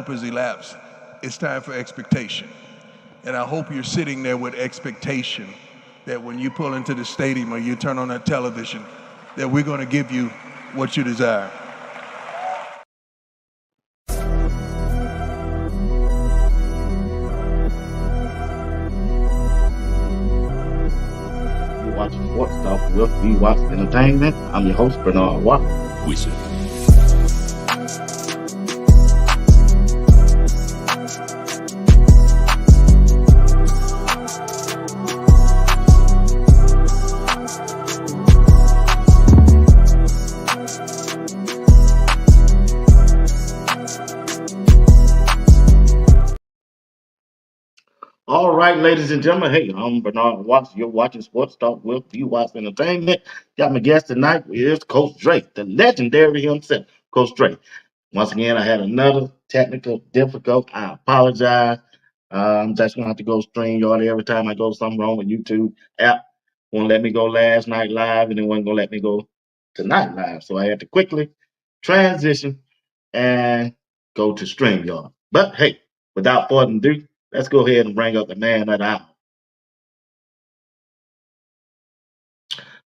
hope has elapsed. It's time for expectation. And I hope you're sitting there with expectation that when you pull into the stadium or you turn on that television, that we're going to give you what you desire. You're watching Sports Talk with BWatts Entertainment. I'm your host, Bernard Watt. Wizard. All right, ladies and gentlemen. Hey, I'm Bernard Watts. You're watching Sports Talk with BWatts Entertainment. Got my guest tonight. Here's Coach Drake, the legendary himself, Coach Drake. Once again, I had another technical difficult. I apologize. I'm just gonna have to go StreamYard every time I go something wrong with YouTube app. Won't let me go last night live, and it wasn't gonna let me go tonight live. So I had to quickly transition and go to StreamYard. But hey, without further ado, let's go ahead and bring up the man of the hour.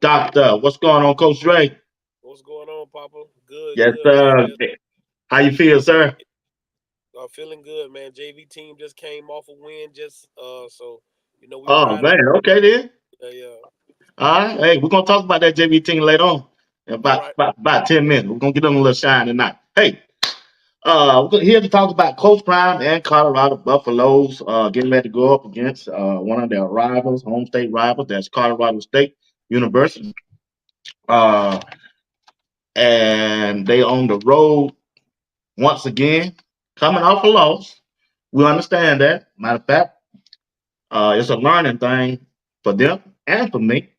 Doctor, what's going on, Coach Drake? What's going on, Papa? Good, Yes, good, man. sir. How you feel, sir? Feeling good, man. JV team just came off a win, so we Oh riding. man, okay then. Yeah. All right. Hey, we're gonna talk about that JV team later on. In All about, right. about 10 minutes. We're gonna get them a little shine tonight. Hey, we're here to talk about Coach Prime and Colorado Buffaloes getting ready to go up against one of their rivals, home state rivals, that's Colorado State University. Uh, and they on the road once again, coming off a loss. We understand that. Matter of fact, it's a learning thing for them and for me.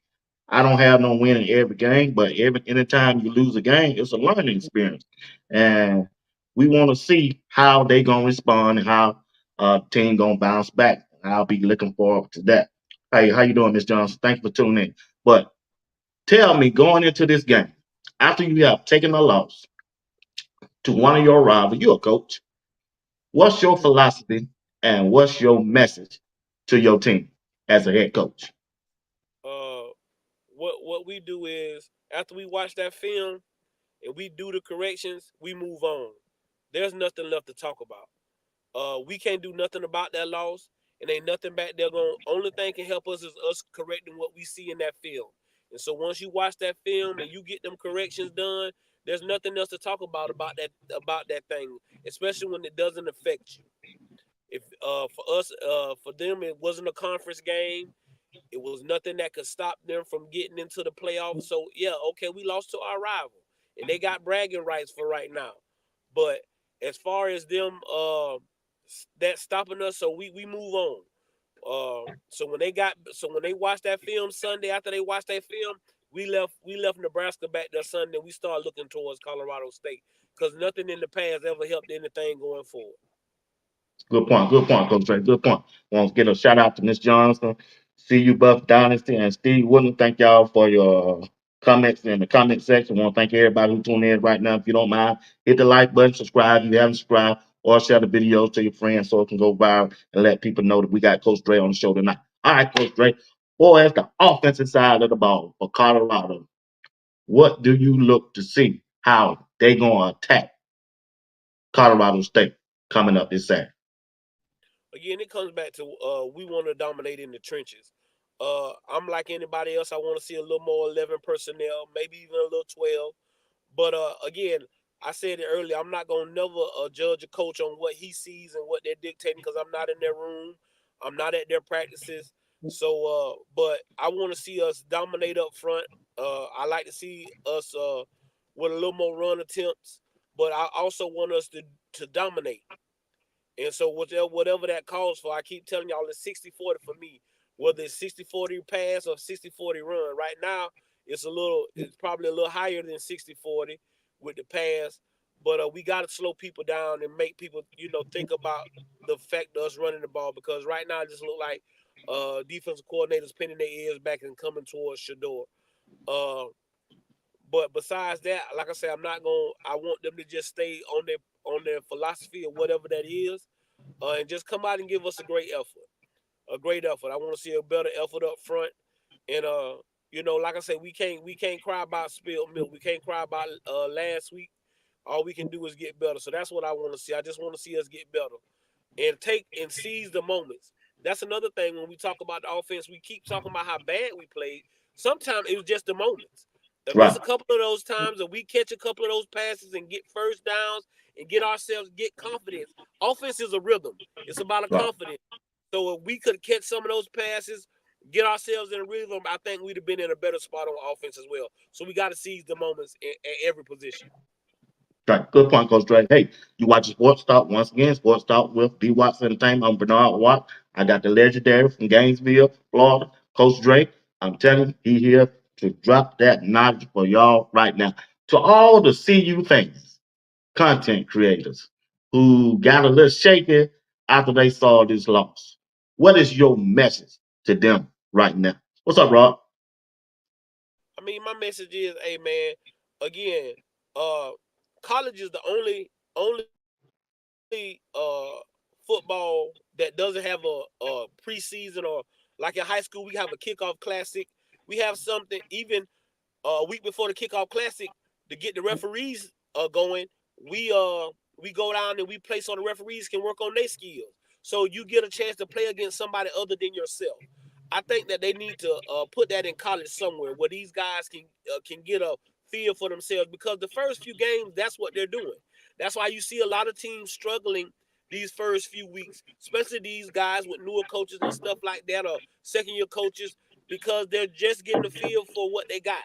I don't have no win in every game, but anytime you lose a game, it's a learning experience. And we want to see how they gonna respond and how team gonna bounce back. I'll be looking forward to that. Hey, how you doing, Miss Johnson? Thank you for tuning in. But tell me, going into this game, after you have taken a loss to one of your rivals, you're a coach. What's your philosophy and what's your message to your team as a head coach? Uh, what we do is after we watch that film and we do the corrections, we move on. There's nothing left to talk about. We can't do nothing about that loss, and ain't nothing back there going. Only thing can help us is us correcting what we see in that film. And so once you watch that film and you get them corrections done, there's nothing else to talk about that thing, especially when it doesn't affect you. If for us, for them, it wasn't a conference game. It was nothing that could stop them from getting into the playoffs. So yeah, okay, we lost to our rival, and they got bragging rights for right now. But as far as them, that stopping us, so we move on. So when they watched that film Sunday, after they watched that film, we left Nebraska back there Sunday. We started looking towards Colorado State because nothing in the past ever helped anything going forward. Good point, Coach Trey. Good point. Want to give a shout out to Miss Johnson, See You Buff Dynasty, and Steve Wooden. Thank y'all for your comments in the comment section. Want to thank everybody who tuned in right now. If you don't mind, hit the like button, subscribe if you haven't subscribed, or share the videos to your friends so it can go viral and let people know that we got Coach Dre on the show tonight. All right, Coach Dre. Boy, as the offensive side of the ball for Colorado, what do you look to see how they gonna attack Colorado State coming up this Saturday? Again, it comes back to we want to dominate in the trenches. I'm like anybody else. I want to see a little more 11 personnel, maybe even a little 12. But again, I said it earlier. I'm not gonna never judge a coach on what he sees and what they're dictating because I'm not in their room. I'm not at their practices. So, but I want to see us dominate up front. I like to see us with a little more run attempts, but I also want us to dominate. And so whatever that calls for, I keep telling y'all it's 60-40 for me. Whether it's 60-40 pass or 60-40 run. Right now, it's probably a little higher than 60-40 with the pass. But we got to slow people down and make people, think about the fact of us running the ball because right now it just look like defensive coordinators pinning their ears back and coming towards Shador. Uh, but besides that, like I said, I want them to just stay on their philosophy or whatever that is, and just come out and give us a great effort. A great effort. I want to see a better effort up front. And like I said, we can't cry about spilled milk. We can't cry about last week. All we can do is get better. So that's what I want to see. I just want to see us get better and take and seize the moments. That's another thing when we talk about the offense. We keep talking about how bad we played. Sometimes it was just the moments. If it's Right. a couple of those times that we catch a couple of those passes and get first downs and get confidence. Offense is a rhythm. It's about a Right. confidence. So if we could catch some of those passes, get ourselves in a rhythm, I think we'd have been in a better spot on offense as well. So we got to seize the moments at every position. Right. Good point, Coach Drake. Hey, you watch Sports Talk once again. Sports Talk with B. Watts Entertainment. I'm Bernard Watt. I got the legendary from Gainesville, Florida, Coach Drake. I'm telling you, he here to drop that knowledge for y'all right now. To all the CU fans, content creators who got a little shaky after they saw this loss, what is your message to them right now? What's up, Rob? I mean, my message is, hey man, again, uh, college is the only football that doesn't have a preseason, or like in high school we have a kickoff classic. We have something even a week before the kickoff classic to get the referees going. We go down and we play so the referees can work on their skills. So you get a chance to play against somebody other than yourself. I think that they need to put that in college somewhere where these guys can get a feel for themselves, because the first few games, that's what they're doing. That's why you see a lot of teams struggling these first few weeks, especially these guys with newer coaches and stuff like that, or second year coaches, because they're just getting a feel for what they got.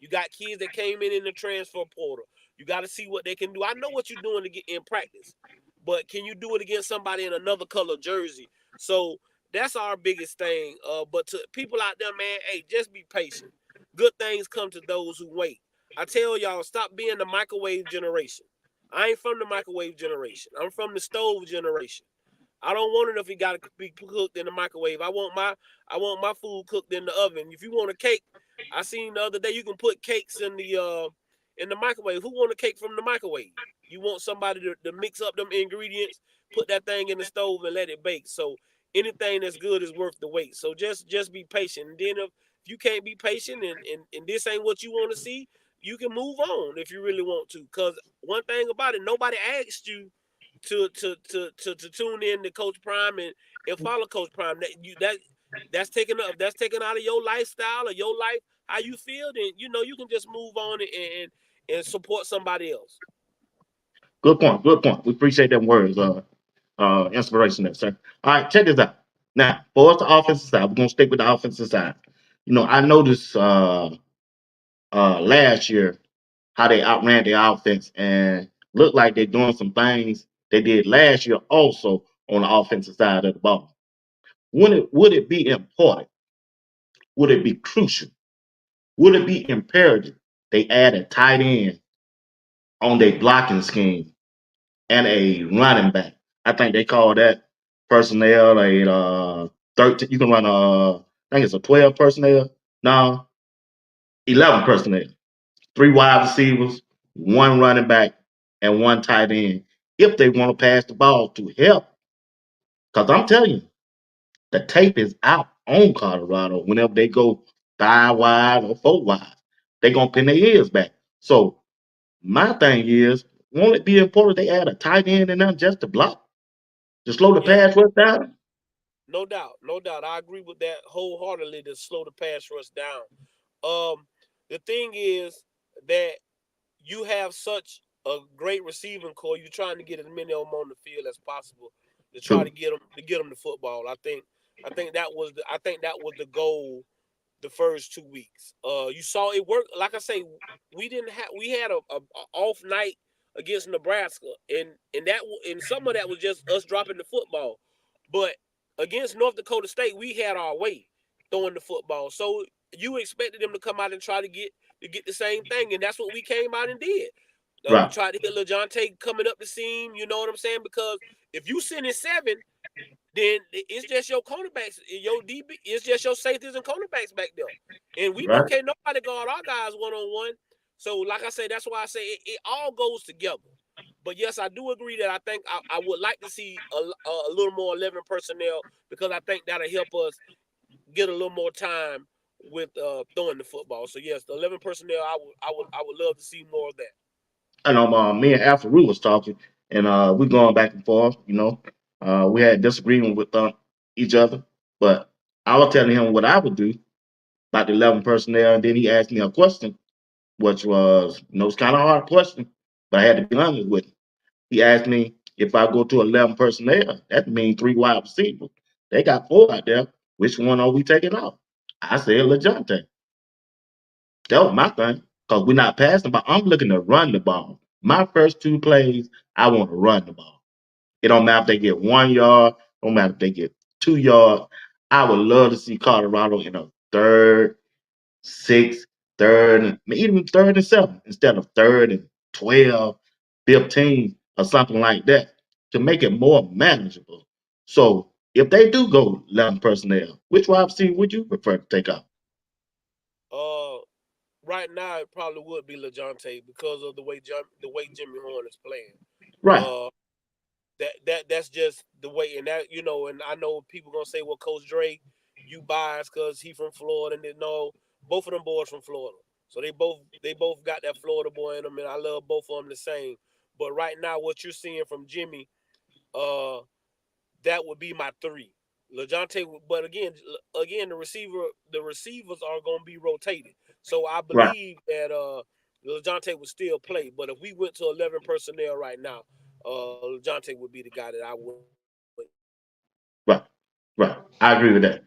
You got kids that came in the transfer portal. You got to see what they can do. I know what you're doing to get in practice, but can you do it against somebody in another color jersey? So that's our biggest thing. But to people out there, man, hey, just be patient. Good things come to those who wait. I tell y'all, stop being the microwave generation. I ain't from the microwave generation. I'm from the stove generation. I don't want it if it got to be cooked in the microwave. I want my food cooked in the oven. If you want a cake, I seen the other day you can put cakes in the microwave. Who want a cake from the microwave? You want somebody to mix up them ingredients, put that thing in the stove and let it bake. So anything that's good is worth the wait. So just be patient. And then if you can't be patient and this ain't what you want to see, you can move on if you really want to. Because one thing about it, nobody asked you to tune in to Coach Prime and follow Coach Prime. That's taken out of your lifestyle or your life, how you feel, then you can just move on and support somebody else. Good point. Good point. We appreciate them words. Inspiration there, sir. All right, check this out. Now, for us, the offensive side, we're gonna stick with the offensive side. I noticed last year how they outran the offense and looked like they're doing some things they did last year also on the offensive side of the ball. Would it be important? Would it be crucial? Would it be imperative they add a tight end on their blocking scheme and a running back? I think they call that personnel a 13. You can run I think it's a 12 personnel. No, 11 personnel. Three wide receivers, one running back, and one tight end. If they want to pass the ball to help, because I'm telling you, the tape is out on Colorado whenever they go 5 wide or 4 wide. They're gonna pin their ears back. So my thing is, won't it be important they add a tight end in there just to block, to slow the Yeah, pass rush down? no doubt, no doubt. I agree with that wholeheartedly to slow the pass rush down. The thing is that you have such a great receiving core. You're trying to get as many of them on the field as possible to try to True. get them the football. I think that was the goal the first 2 weeks. You saw it work. Like I say, we had a off night against Nebraska, and some of that was just us dropping the football. But against North Dakota State, we had our way throwing the football. So you expected them to come out and try to get the same thing, and that's what we came out and did. We Right. tried to hit LeJohn coming up the seam. You know what I'm saying? Because if you send in 7, then it's just your cornerbacks, your DB, it's just your safeties and cornerbacks back there. And we know Right. can't nobody guard our guys one-on-one. So, like I say, that's why I say it all goes together. But yes, I do agree that I think I would like to see a little more 11 personnel because I think that'll help us get a little more time with throwing the football. So yes, the 11 personnel, I would love to see more of that. I know me and Alpha was talking, and we going back and forth. We had disagreement with each other, but I was telling him what I would do about the 11 personnel, and then he asked me a question, which was, it's kind of a hard question, but I had to be honest with him. He asked me if I go to 11 personnel, that means three wide receivers. They got four out there. Which one are we taking off? I said LeJohntay. That was my thing. Because we're not passing the ball. I'm looking to run the ball. My first two plays, I want to run the ball. It don't matter if they get 1 yard, don't matter if they get 2 yards. I would love to see Colorado in a third, sixth, third, even third and seven instead of third and 12, 15, or something like that to make it more manageable. So if they do go 11 personnel, which wide receiver would you prefer to take out? Uh, right now it probably would be LeJohntay because of the way Jimmy Horn is playing. Right, Uh, that's just the way, and that and I know people gonna say, "Well, Coach Dre, you biased because he from Florida," and no, both of them boys from Florida, so they both got that Florida boy in them, and I love both of them the same. But right now, what you're seeing from Jimmy, uh, that would be my three. LeJohntay, but again, the receivers are going to be rotated. So I right, believe that LeJohntay would still play. But if we went to 11 personnel right now, LeJohntay would be the guy that I would. right, right. I agree with that.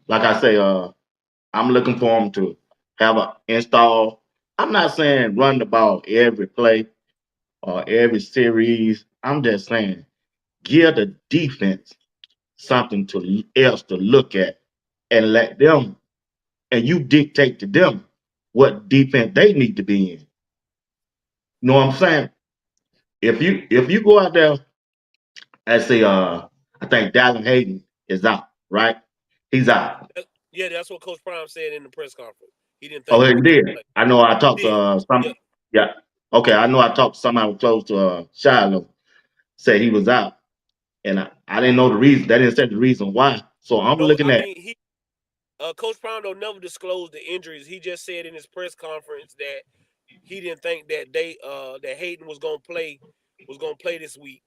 Like I say, I'm looking for them to have an install. I'm not saying run the ball every play or every series. I'm just saying give the defense something to else to look at and let them and you dictate to them what defense they need to be in. You know what I'm saying? If you go out there and say I think Dalvin Hayden is out, right? He's out. Yeah, that's what Coach Prime said in the press conference. He didn't Oh, think he he was going to did. play. I know I He talked to did. Yeah. some. Yeah. Okay, I know I talked to somebody close to Shiloh. Said he was out, and I didn't know the reason. They didn't say the reason why. So I'm No, looking I at mean Coach Prime don't never disclose the injuries. He just said in his press conference that he didn't think that that Hayden was gonna play this week.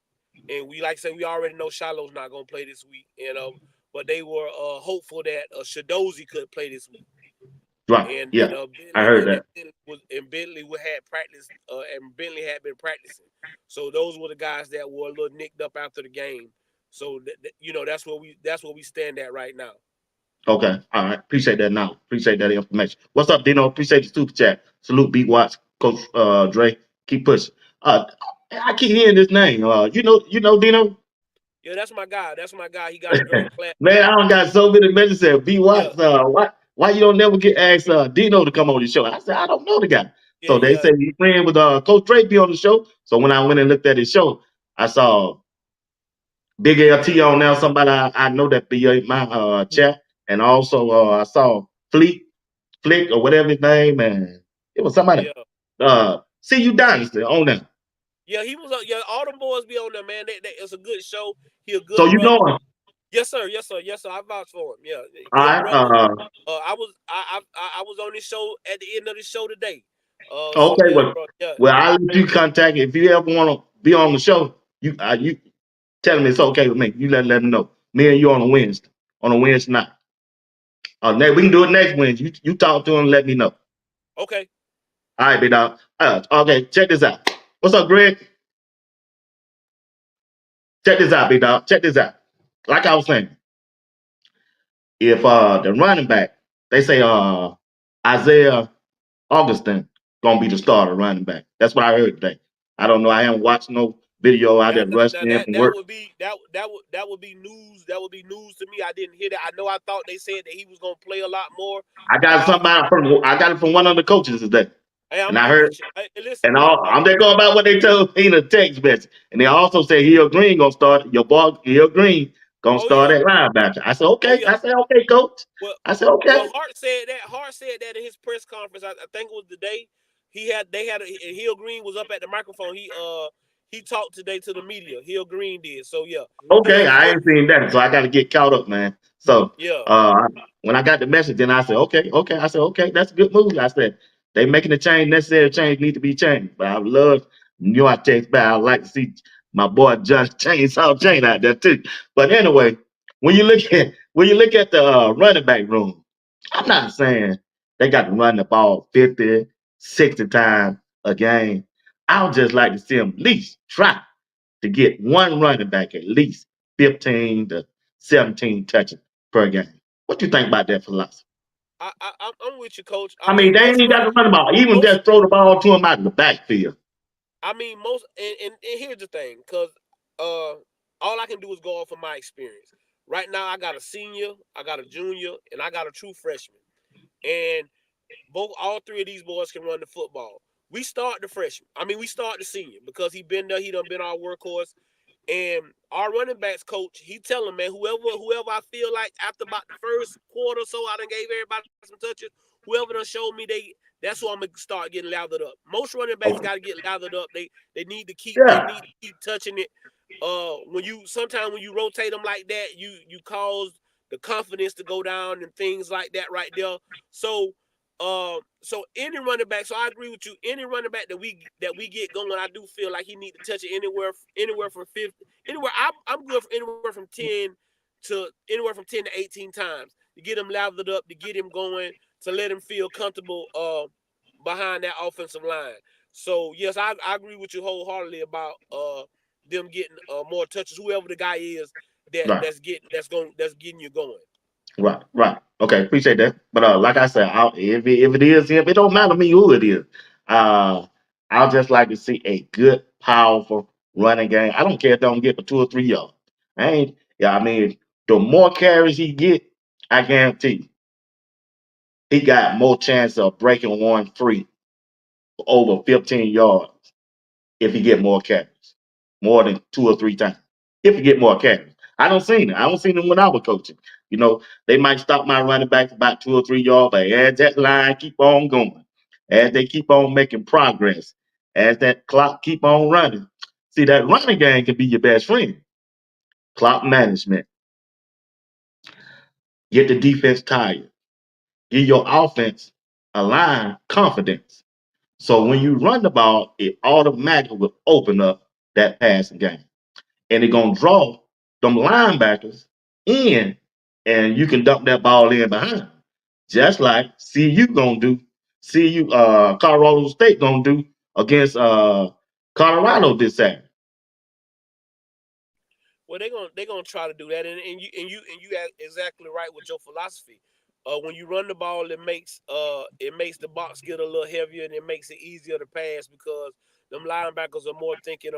And we like I said, we already know Shiloh's not gonna play this week. But they were hopeful that Shadozi could play this week. right. And Yeah, I heard that. Bentley had practiced and Bentley had been practicing. So those were the guys that were a little nicked up after the game. So that's where we stand at right now. Okay, all right. Appreciate that. Now, appreciate that information. What's up, Dino? Appreciate the super chat. Salute, Beat Watts, Coach Dre. Keep pushing. I keep hearing this name. You know Dino. Yeah, that's my guy. That's my guy. He got a great Man, platform. I don't got so many messages said B Yeah, Watts. Why you don't never get asked Dino to come on the show? I said I don't know the guy. yeah, So they yeah, said he's friend with Coach Drake be on the show. So when I went and looked at his show, I saw Big LT on there. Somebody I know that be in my chat, and also I saw Flick or whatever his name, and it was somebody. yeah. See you Dynasty on there. Yeah, he was. Yeah, all them boys be on there, man. It's a good show. He a So good you know brother. him. Yes, sir. Yes, sir. Yes, sir. I vouch for him. Yeah, All good right. brother. I was on this show at the end of the show today. So Okay. yeah, Well, bro. Yeah, I'll let you contact if you ever want to be on the show. You tell him it's okay with me. You let him know. Me and you on a Wednesday. On a Wednesday night. We can do it next Wednesday. You talk to him and let me know. okay. All right, big dog. Okay, check this out. What's up, Greg? Check this out, big dog. Check this out. Like I was saying, if the running back, they say Isaiah Augustin gonna be the starter running back. That's what I heard today. I don't know. I haven't watched no video. I Now, just rushed now in that from that work. would be that would be news. That would be news to me. I didn't hear that. I know. I thought they said that he was gonna play a lot more. But I got it from one of the coaches today, hey, and I'm I with heard. you. Hey, listen, And I'm just going about what they told me in the text message. And they also said Hill Green gonna start. Your boy Hill Green gonna oh start yeah, at linebacker. I said oh okay. yeah. I said okay, coach. Well, I said okay. well, Hart said that. Hart said that in his press conference. I think it was the day they had Hill Green was up at the microphone. he talked today to the media. Hill Green did. So yeah, Okay, I ain't seen that, so I got to get caught up, man. So yeah. when I got the message, then I said, okay. I said, okay, that's a good move. I said, they making the change, necessary change need to be changed. But I love, I text back. I like to see my boy John Chainsaw Jane out there too. But anyway, when you look at the running back room, I'm not saying they got to run the ball 50, 60 times a game. I would just like to see them at least try to get one running back at least 15 to 17 touches per game. What do you think about that philosophy? I'm with you, Coach. I I mean, mean, they ain't even got to run the ball. Even most. just throw the ball to him out in the backfield. I mean, most. And here's the thing, because all I can do is go off of my experience. Right now, I got a senior, I got a junior, and I got a true freshman. And all three of these boys can run the football. We start the freshman. I mean, we start the senior because he been there. He done been our workhorse. And our running backs coach, he tell him, man, whoever I feel like after about the first quarter or so, I done gave everybody some touches. Whoever done showed me that's who I'm gonna start getting lathered up. Most running backs Okay. gotta get lathered up. They need to keep Yeah. touching it. Sometimes when you rotate them like that, you cause the confidence to go down and things like that right there. So any running back, so I agree with you. Any running back that we get going, I do feel like he need to touch it anywhere from 50, anywhere. I'm good for anywhere from 10 to 18 times to get him lathered up, to get him going, to let him feel comfortable behind that offensive line. So yes, I agree with you wholeheartedly about them getting more touches. Whoever the guy is Right. that's getting you going. Right. Okay, appreciate that. But like I said, if it is him, it don't matter to me who it is. Uh, I'll just like to see a good, powerful running game. I don't care if they don't get for 2 or 3 yards. I ain't. Yeah, I mean, the more carries he get, I guarantee you, he got more chance of breaking one free for over 15 yards if he get more carries, more than 2 or 3 times. If you get more carries, I don't seen it. I don't seen it when I was coaching. They might stop my running back about 2 or 3 yards, but as that line keep on going, as they keep on making progress, as that clock keep on running, see that running game can be your best friend. Clock management, get the defense tired, give your offense a line confidence. So when you run the ball, it automatically will open up that passing game. And they're gonna draw them linebackers in, and you can dump that ball in behind. Just like CU gonna do, CU Colorado State gonna do against Colorado this Saturday. Well, they're gonna try to do that, and you exactly right with your philosophy. When you run the ball, it makes the box get a little heavier, and it makes it easier to pass because them linebackers are more thinking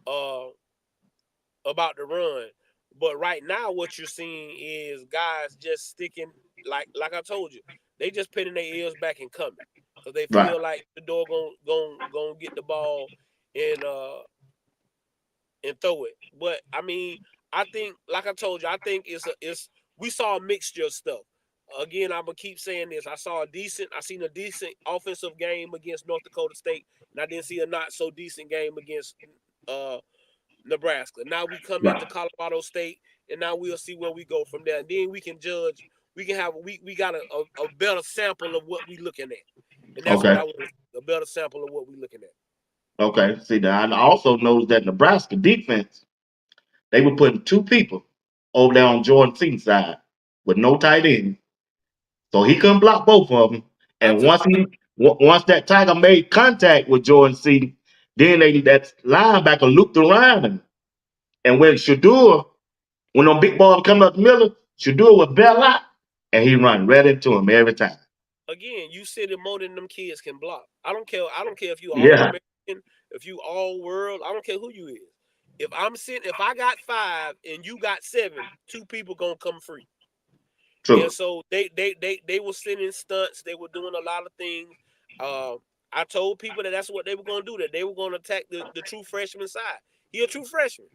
uh about the run. But right now, what you're seeing is guys just sticking, like I told you, they just putting their ears back and coming because they Right. feel like the door gonna get the ball and throw it. But I mean, I think, like I told you, I think we saw a mixture of stuff. Again, I'm gonna keep saying this. I seen a decent offensive game against North Dakota State, and I didn't see a not so decent game against uh, Nebraska. Now we come into Right. Colorado State, and now we'll see where we go from there. And then we can judge. We got a better sample of what we looking at, and that's what Okay. I want. A better sample of what we looking at. Okay. See, now I also noticed that Nebraska defense, they were putting 2 people over there on Jordan Seaton's side with no tight end. So he couldn't block both of them. I And told once that Tiger made contact with Jordan Seaton, then that linebacker looped around him. And when them big balls come up the middle, Shadur would bail out, and he run right into him every time. again, you said it more than them kids can block. I don't care. I don't care if you all Yeah, American, if you all world. I don't care who you is. If I got 5 and you got 7, 2 people gonna come free. And true. so they were sending stunts. They were doing a lot of things. Uh, I told people that's what they were gonna do. That they were gonna attack the true freshman side. He a true freshman.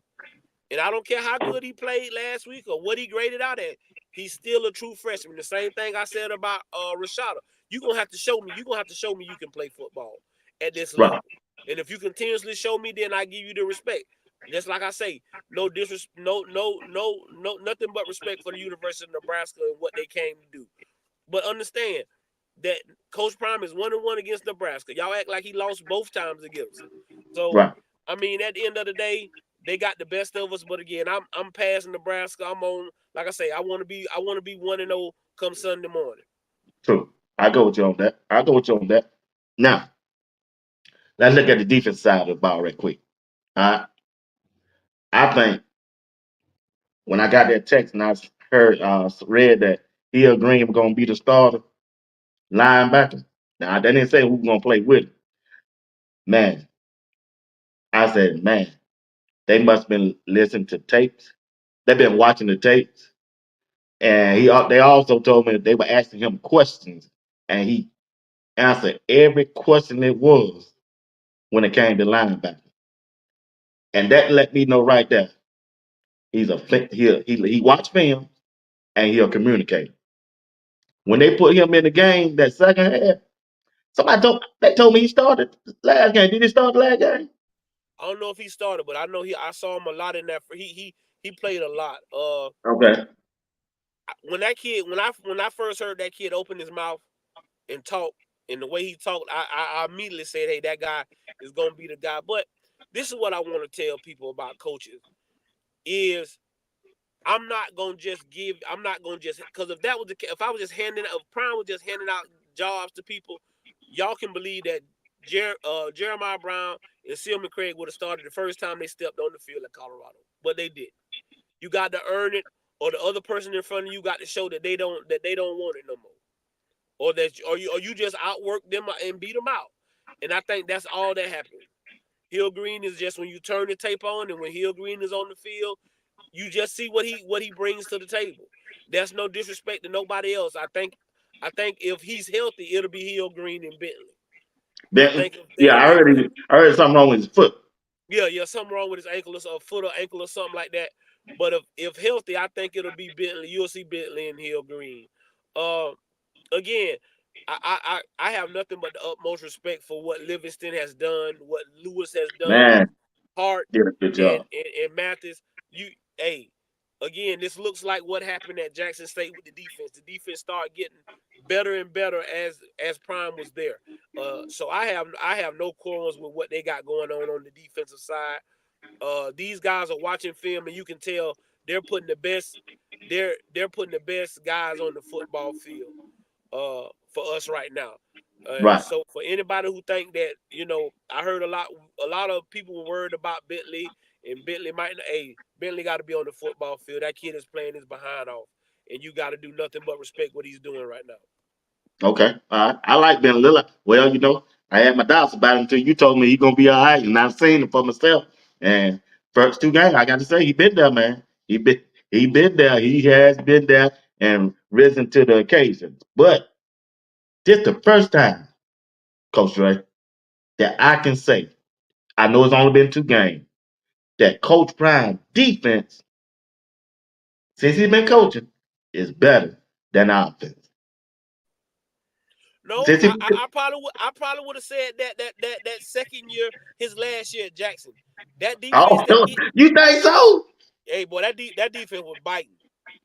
And I don't care how good he played last week or what he graded out at. He's still a true freshman. The same thing I said about Rashada. You're gonna have to show me. You're gonna have to show me you can play football at this Right. level. And if you continuously show me, then I give you the respect. Just like I say, no disrespect, no, nothing but respect for the University of Nebraska and what they came to do. But understand that Coach Prime is 1-1 against Nebraska. Y'all act like he lost both times against them. So, Right. I mean, at the end of the day, they got the best of us. But again, I'm passing Nebraska. I'm on. Like I say, I want to be 1-0 come Sunday morning. True. I go with you on that. I go with you on that. Now, let's look at the defense side of the ball right quick. Uh, I think when I got that text and I heard read that Hill Green was gonna be the starter linebacker. Now they didn't say who's gonna play with him. Man, I said, man, they must have been listening to tapes. They've been watching the tapes. And they also told me that they were asking him questions and he answered every question it was when it came to linebacker. And that let me know right there. He's a he watch film and he'll communicate. When they put him in the game that second half, they told me he started last game. Did he start the last game? I don't know if he started, but I know I saw him a lot in that. He played a lot. Okay. When I first heard that kid open his mouth and talk, and the way he talked, I immediately said, hey, that guy is gonna be the guy. But this is what I want to tell people about coaches is I'm not gonna just because if I was just if Prime was just handing out jobs to people, y'all can believe that Jeremiah Brown and Silman Craig would have started the first time they stepped on the field at Colorado, but they did. You got to earn it, or the other person in front of you got to show that they don't want it no more, or you just outwork them and beat them out. And I think that's all that happened. Hill Green is just when you turn the tape on, and when Hill Green is on the field, you just see what he brings to the table. There's no disrespect to nobody else. I think if he's healthy, it'll be Hill Green and Bentley. I Benton? think Yeah, I heard something wrong with his foot. yeah, something wrong with his ankle or foot or ankle or something like that. But if healthy, I think it'll be Bentley. You'll see Bentley and Hill Green. Uh, Again, I have nothing but the utmost respect for what Livingston has done, what Lewis has done, Man, Hart did a good and job. Mathis. Hey, again, this looks like what happened at Jackson State with the defense. The defense started getting better and better as Prime was there. So I have no quarrels with what they got going on the defensive side. These guys are watching film, and you can tell they're putting the best. They're putting the best guys on the football field for us right now. Right. So for anybody who think that, I heard a lot of people were worried about Bentley, and Bentley Bentley got to be on the football field. That kid is playing his behind off, and you got to do nothing but respect what he's doing right now. Okay. All right. I like Ben Lillard. Well, I had my doubts about him until you told me he's gonna be all right, and I've seen him for myself. And first two games, I got to say, he been there, man. He been there. He has been there and risen to the occasion. But this the first time, Coach Ray, that I can say, I know it's only been two games, that Coach Prime defense, since he's been coaching, is better than offense. No, Since he, I probably would have said that second year, his last year at Jackson, that defense oh, you think so? hey boy, that defense was biting.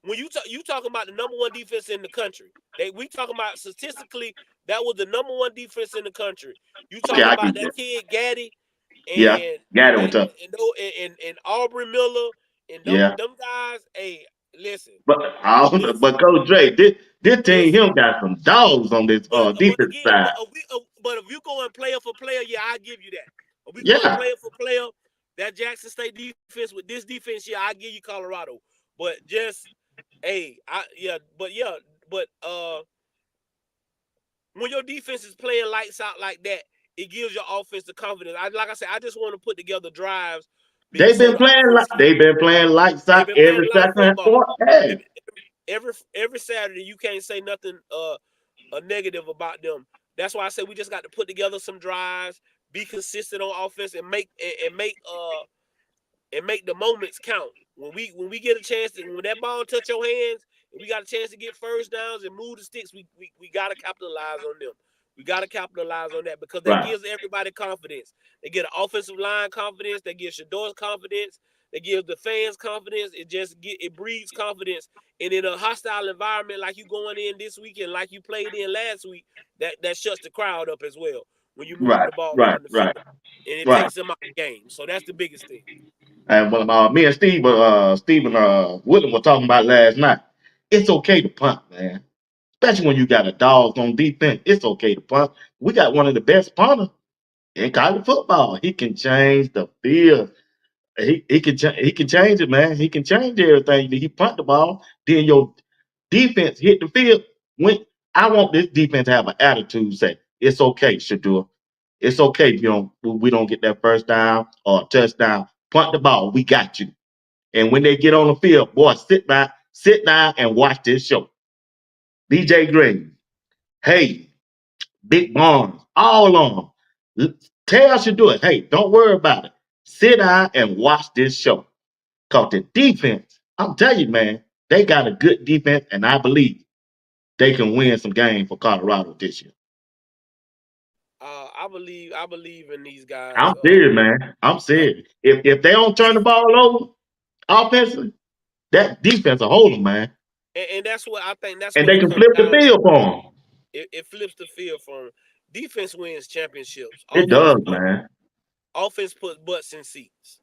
When you talking about the number one defense in the country, we talking about statistically that was the number one defense in the country. You Okay, talking I about can. that kid Gaddy Yeah, and got it and with tough. and Aubrey Miller and them Yeah, them guys. Hey, listen, but Coach Dre, this team listen. him got some dogs on this But defense again, side. but if you going player for player, yeah, I give you that. If we going Yeah, player for player, that Jackson State defense with this defense, yeah, I give you Colorado. But just hey, but when your defense is playing lights out like that, it gives your offense the confidence. Like I said, I just want to put together drives they've so been the playing offense like they've been playing lights they've out been playing every a lot of second and football. fourth. Hey, Every Saturday you can't say nothing a negative about them. That's why I say we just got to put together some drives, be consistent on offense, and make the moments count. When we get a chance when that ball touch your hands and we got a chance to get first downs and move the sticks, we got to capitalize on them. We got to capitalize on that because that Right. gives everybody confidence. They get an offensive line confidence. They give Shador's confidence. They give the fans confidence. It breeds confidence. And in a hostile environment like you going in this weekend, like you played in last week, that shuts the crowd up as well when you move Right. the ball Right. down the Right. field. And it Right. takes them out of the game. So that's the biggest thing. And what me and Stephen Woodland were talking about last night. It's okay to punt, man. Especially when you got a dog on defense. It's okay to punt. We got one of the best punters in college football. He can change the field. He can change it, man. He can change everything. He punt the ball, then your defense hit the field. When I want this defense to have an attitude, say it's okay, Shadur. It's okay if we don't get that first down or touchdown. Punt the ball. We got you. And when they get on the field, boy, sit down and watch this show. DJ Green, hey, Big Barnes, all on them. Tell Shadur, hey, don't worry about it. Sit down and watch this show. Because the defense, I'm telling you, man, they got a good defense, and I believe they can win some games for Colorado this year. I believe in these guys. I'm serious, man. I'm serious. If they don't turn the ball over offensively, that defense will hold them, man. And that's what I think. That's And what they it can comes flip the down to. field for them. It flips the field for them. Defense wins championships. It does, man. Offense puts butts in seats.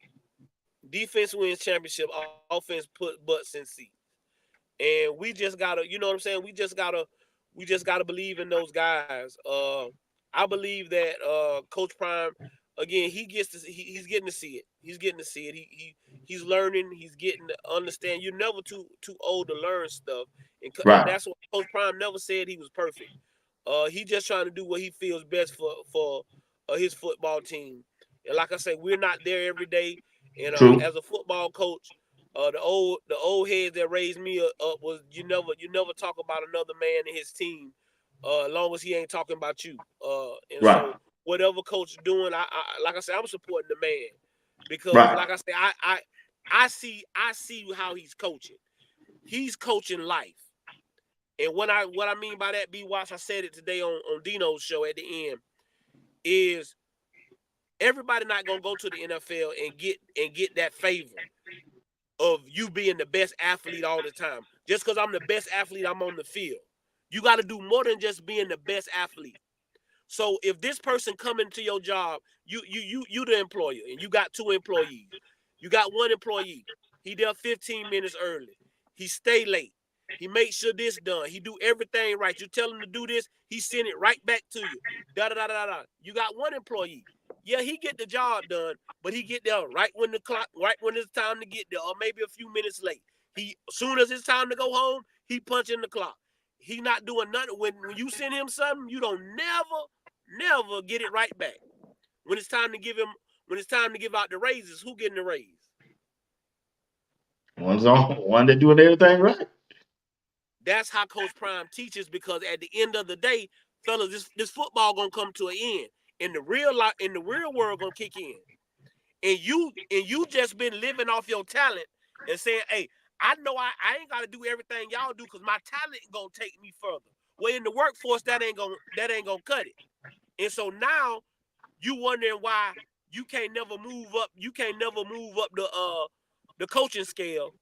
Defense wins championship. Offense put butts in seats. And we just gotta, you know what I'm saying? We just gotta believe in those guys. I believe that Coach Prime, again, he's getting to see it. He's getting to see it. He's learning. He's getting to understand. You're never too old to learn stuff, and Right. that's what Coach Prime never said he was perfect. He just trying to do what he feels best for his football team. And like I say, we're not there every day. And True. as a football coach, the old heads that raised me up was you never talk about another man in his team, as long as he ain't talking about you. And Right. so whatever coach doing, I like I said, I'm supporting the man because Right. like I say, I see how he's coaching. He's coaching life. And what I mean by that, B Watts, I said it today on Dino's show at the end, is everybody not gonna go to the NFL and get that favor of you being the best athlete all the time. Just because I'm the best athlete, I'm on the field. You got to do more than just being the best athlete. So if this person come into your job, you the employer, and you got 2 employees. You got 1 employee. He there 15 minutes early. He stay late. He makes sure this done. He do everything right. You tell him to do this, he send it right back to you. Da da da da da. You got 1 employee. Yeah, he get the job done, but he get there right when it's time to get there, or maybe a few minutes late. As soon as it's time to go home, he punching the clock. He not doing nothing. When you send him something, you don't never get it right back. When it's time to give out the raises, who getting the raise? One that doing everything right. That's how Coach Prime teaches, because at the end of the day, fellas, this football gonna come to an end. And the real world gonna kick in. And you just been living off your talent and saying, hey, I know I ain't gotta do everything y'all do because my talent gonna take me further. Well, in the workforce, that ain't gonna cut it. And so now you wondering why you can't never move up. You can't never move up the coaching scale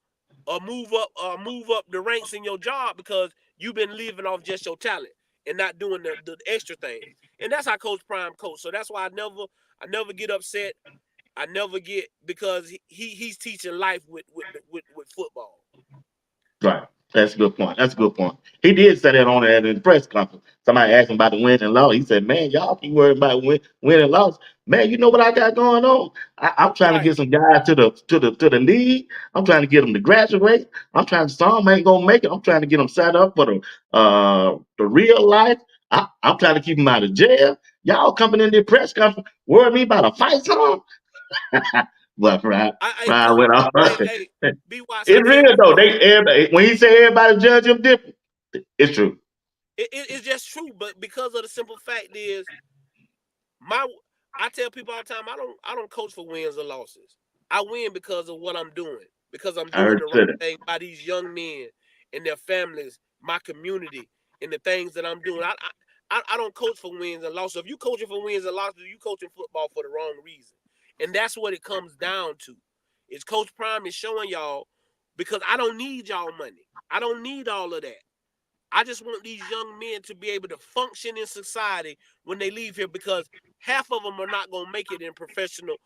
or move up the ranks in your job because you've been living off just your talent and not doing the extra things. And that's how Coach Prime coach. So that's why I never get upset. I never get, because he's teaching life with football. Right. That's a good point. That's a good point. He did say that on at the press conference. Somebody asked him about the win and loss. He said, "Man, y'all keep worrying about win and loss. Man, you know what I got going on? I'm trying to Right. get some guys to the league. I'm trying to get them to graduate. I'm trying to some ain't gonna make it. I'm trying to get them set up for the real life. I'm trying to keep them out of jail. Y'all coming in the press conference worrying me about a fight song." But Ryan went off. Hey, B Watts, I It's tell real though. people, Everybody, when he say everybody judge him different, it's true. it's just true. But because of the simple fact is, I tell people all the time, I don't coach for wins or losses. I win because of what I'm doing, because I'm I doing heard the you say right that. thing by these young men and their families, my community, and the things that I'm doing. I don't coach for wins and losses. If you coaching for wins and losses, you coaching football for the wrong reason. And that's what it comes down to. Is Coach Prime is showing y'all, because I don't need y'all money. I don't need all of that. I just want these young men to be able to function in society when they leave here, because half of them are not going to make it in professional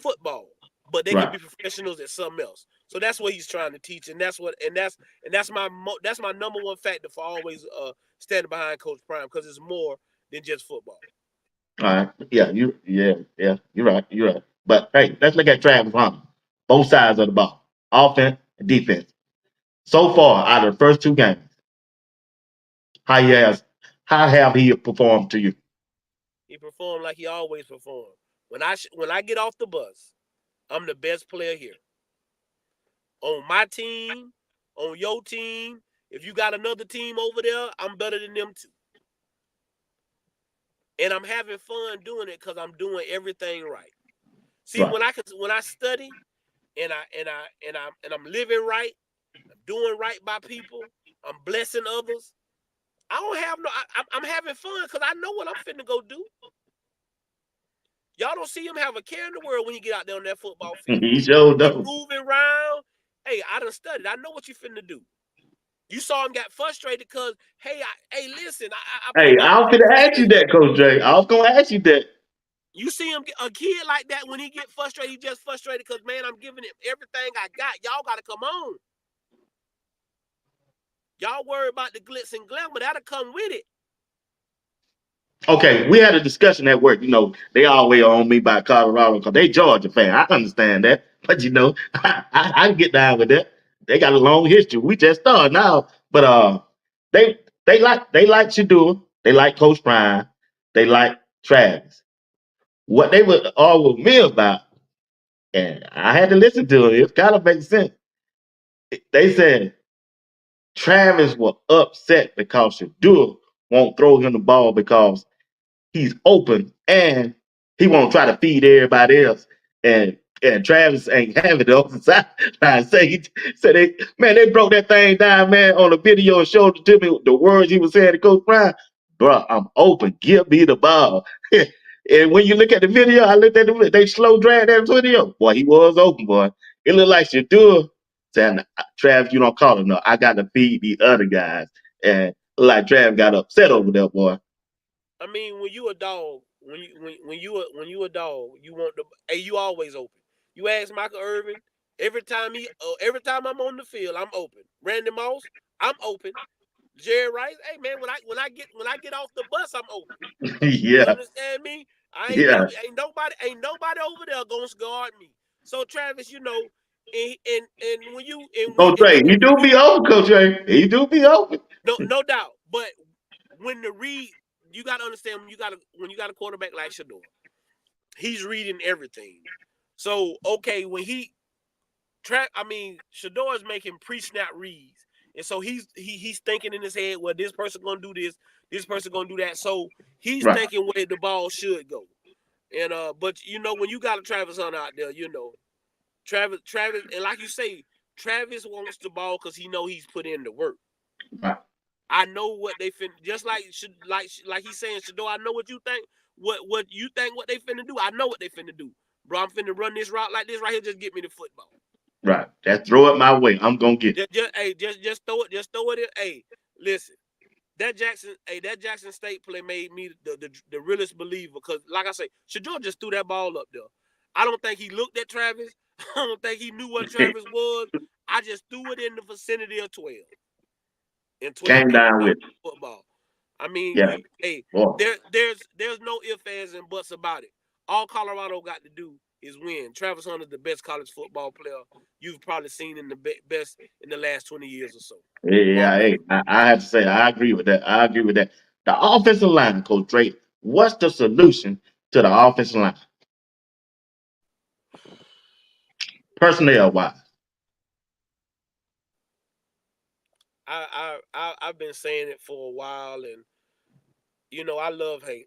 football, but they can Right. be professionals at something else. So that's what he's trying to teach, and that's my number one factor for always standing behind Coach Prime, because it's more than just football. All right. Yeah, you're right. You're right. But hey, let's look at Travis Hunter. Both sides of the ball. Offense and defense. So far, out of the first 2 games, how he has how have he performed to you? He performed like he always performed. When I get off the bus, I'm the best player here. On my team, on your team, if you got another team over there, I'm better than them too. And I'm having fun doing it because I'm doing everything right. See, Right. when I study and I'm living right, I'm doing right by people, I'm blessing others. I don't have no. I'm having fun because I know what I'm finna go do. Y'all don't see him have a care in the world when he get out there on that football field. He showed He up. moving around. Hey, I done studied. I know what you finna do. You saw him get frustrated because, hey, listen, I put Hey, my I was best gonna in ask you this. that, Coach J. I was gonna ask you that. You see him, a kid like that, when he get frustrated, he just frustrated because, man, I'm giving it everything I got. Y'all got to come on. Y'all worry about the glitz and glamour. That'll come with it. Okay, we had a discussion at work. They always on me by Colorado because they Georgia fan. I understand that, but I can get down with that. They got a long history. We just started now, but they like Shadua. They like Coach Prime. They like Travis. What they were all with me about, and I had to listen to it. It kind of makes sense. They said Travis was upset because Shadua won't throw him the ball because he's open and he won't try to feed everybody else. And Travis ain't having it on the side. I said they broke that thing down, man, on the video and showed it to me the words he was saying to Coach Brian. Bro, I'm open. Give me the ball. And when you look at the video, I looked at they slow drag that video. Boy, he was open, boy. It looked like Shadur saying, Travis, you don't call enough. I got to feed the other guys. And like Travis got upset over there, boy. I mean, when you a dog, when you a dog, you want the. Hey, you always open. You ask Michael Irvin every time I'm on the field, I'm open. Randy Moss, I'm open. Jerry Rice, hey man, when I get off the bus, I'm open. You Yeah, understand me? I ain't yeah. never ain't nobody over there gonna guard me. So Travis, and when you Coach Ray, he do be open, Coach Ray. He do be open. no doubt, but when the read, you gotta understand when you got a quarterback like Shador, he's reading everything. So okay, when Shador is making pre-snap reads, and so he's thinking in his head, well, this person gonna do this person gonna do that. So he's Right, thinking where the ball should go. And but when you got a Travis Hunter out there, Travis, and like you say, Travis wants the ball because he know he's put in the work. right, I know what they finna, just like he's saying, Shador, I know what you think, what you think what they finna do. I know what they finna do, bro. I'm finna run this route like this right here. Just get me the football. right. Just throw it my way. I'm gonna get it. Just throw it in. Hey, listen, that Jackson State play made me the realest believer, because, like I say, Shador just threw that ball up there. I don't think he looked at Travis. I don't think he knew what Travis was. I just threw it in the vicinity of 12, and 12 Came picked down it up with it. football. I mean, Yeah, boy. there's no ifs, ands, and buts about it. All Colorado got to do is win. Travis Hunter's the best college football player you've probably seen in the best in the last 20 years or so. Bar Yeah, none. hey, I have to say, I agree with that. I agree with that. The offensive line, Coach Drake, what's the solution to the offensive line, personnel wise? I've been saying it for a while, and I love Hank.